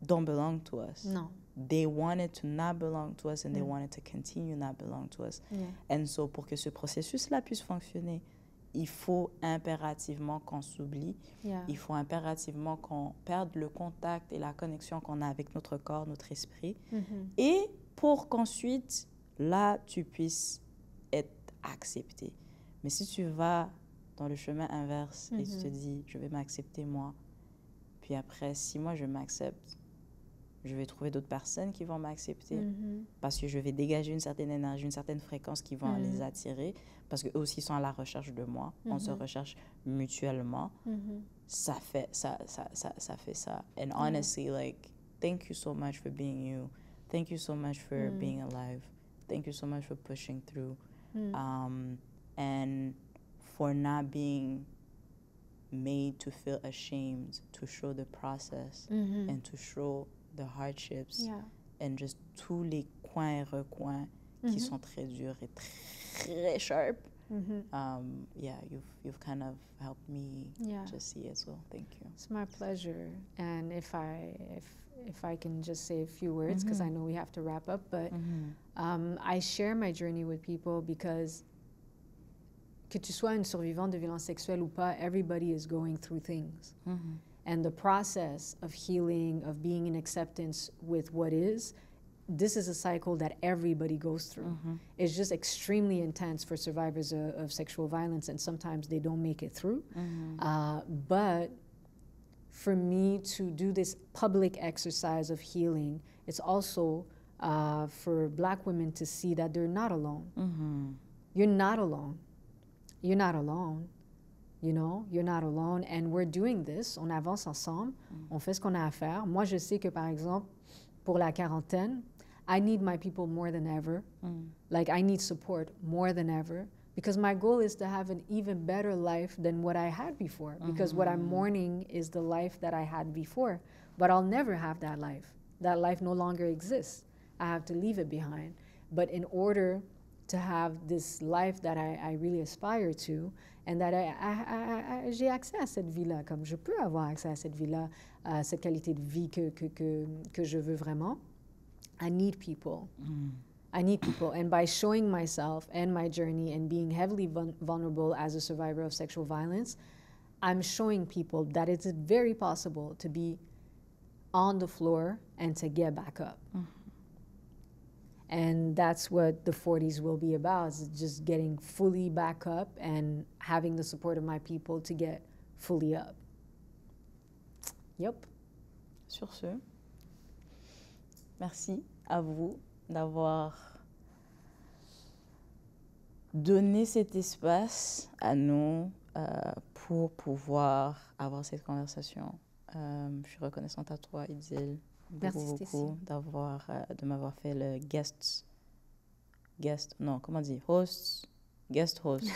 don't belong to us. No. They wanted to not belong to us and they wanted to continue not belong to us. Yeah. And so, pour que ce processus-là puisse fonctionner, il faut impérativement qu'on s'oublie. Yeah. Il faut impérativement qu'on perde le contact et la connexion qu'on a avec notre corps, notre esprit. Et pour qu'ensuite, là, tu puisses être accepté. Mais si tu vas dans le chemin inverse et tu te dis, je vais m'accepter moi, puis après, si moi je m'accepte, je vais trouver d'autres personnes qui vont m'accepter parce que je vais dégager une certaine énergie, une certaine fréquence qui vont les attirer parce qu'eux aussi sont à la recherche de moi. On se recherche mutuellement. Ça fait ça. And honestly, like, thank you so much for being you. Thank you so much for being alive. Thank you so much for pushing through. And for not being made to feel ashamed to show the process and to show the hardships and just tous les coins et recoins qui sont très dures et très sharp. Yeah, you've kind of helped me just see it, so thank you. It's my pleasure. And if I can just say a few words, because I know we have to wrap up, but I share my journey with people because que tu sois une survivante de violence sexuelle ou pas, everybody is going through things. And the process of healing, of being in acceptance with what is, this is a cycle that everybody goes through. It's just extremely intense for survivors of sexual violence, and sometimes they don't make it through. But for me to do this public exercise of healing, it's also for Black women to see that they're not alone. You're not alone. You're not alone. You know, you're not alone. And we're doing this. On avance ensemble. On fait ce qu'on a à faire. Moi, je sais que, par exemple, pour la quarantaine, I need my people more than ever. Like, I need support more than ever. Because my goal is to have an even better life than what I had before. Because what I'm mourning is the life that I had before. But I'll never have that life. That life no longer exists. I have to leave it behind. But in order to have this life that I really aspire to, and that j'ai accès à cette vie-là, comme je peux avoir accès à cette vie-là, à cette qualité de vie que je veux vraiment, I need people. I need people. And by showing myself and my journey and being heavily vulnerable as a survivor of sexual violence, I'm showing people that it's very possible to be on the floor and to get back up. And that's what the 40s will be about, is just getting fully back up and having the support of my people to get fully up. Yep. Sur ce, merci à vous d'avoir donné cet espace à nous pour pouvoir avoir cette conversation. Je suis reconnaissante à toi, Idylle. Beaucoup de m'avoir fait le guest host. Guest host.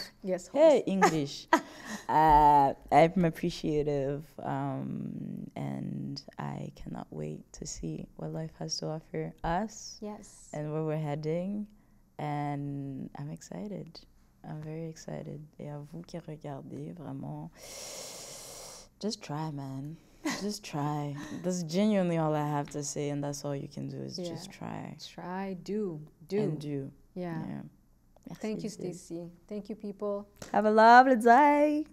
Hey, English. I'm appreciative, and I cannot wait to see what life has to offer us. Yes. And where we're heading. And I'm excited. I'm very excited. Et à vous qui regardez, vraiment, just try, man. Just try. That's genuinely all I have to say, and that's all you can do is just try. Try, do. And do. Yeah. Merci, Thank you, Stacy. Thank you, people. Have a lovely day.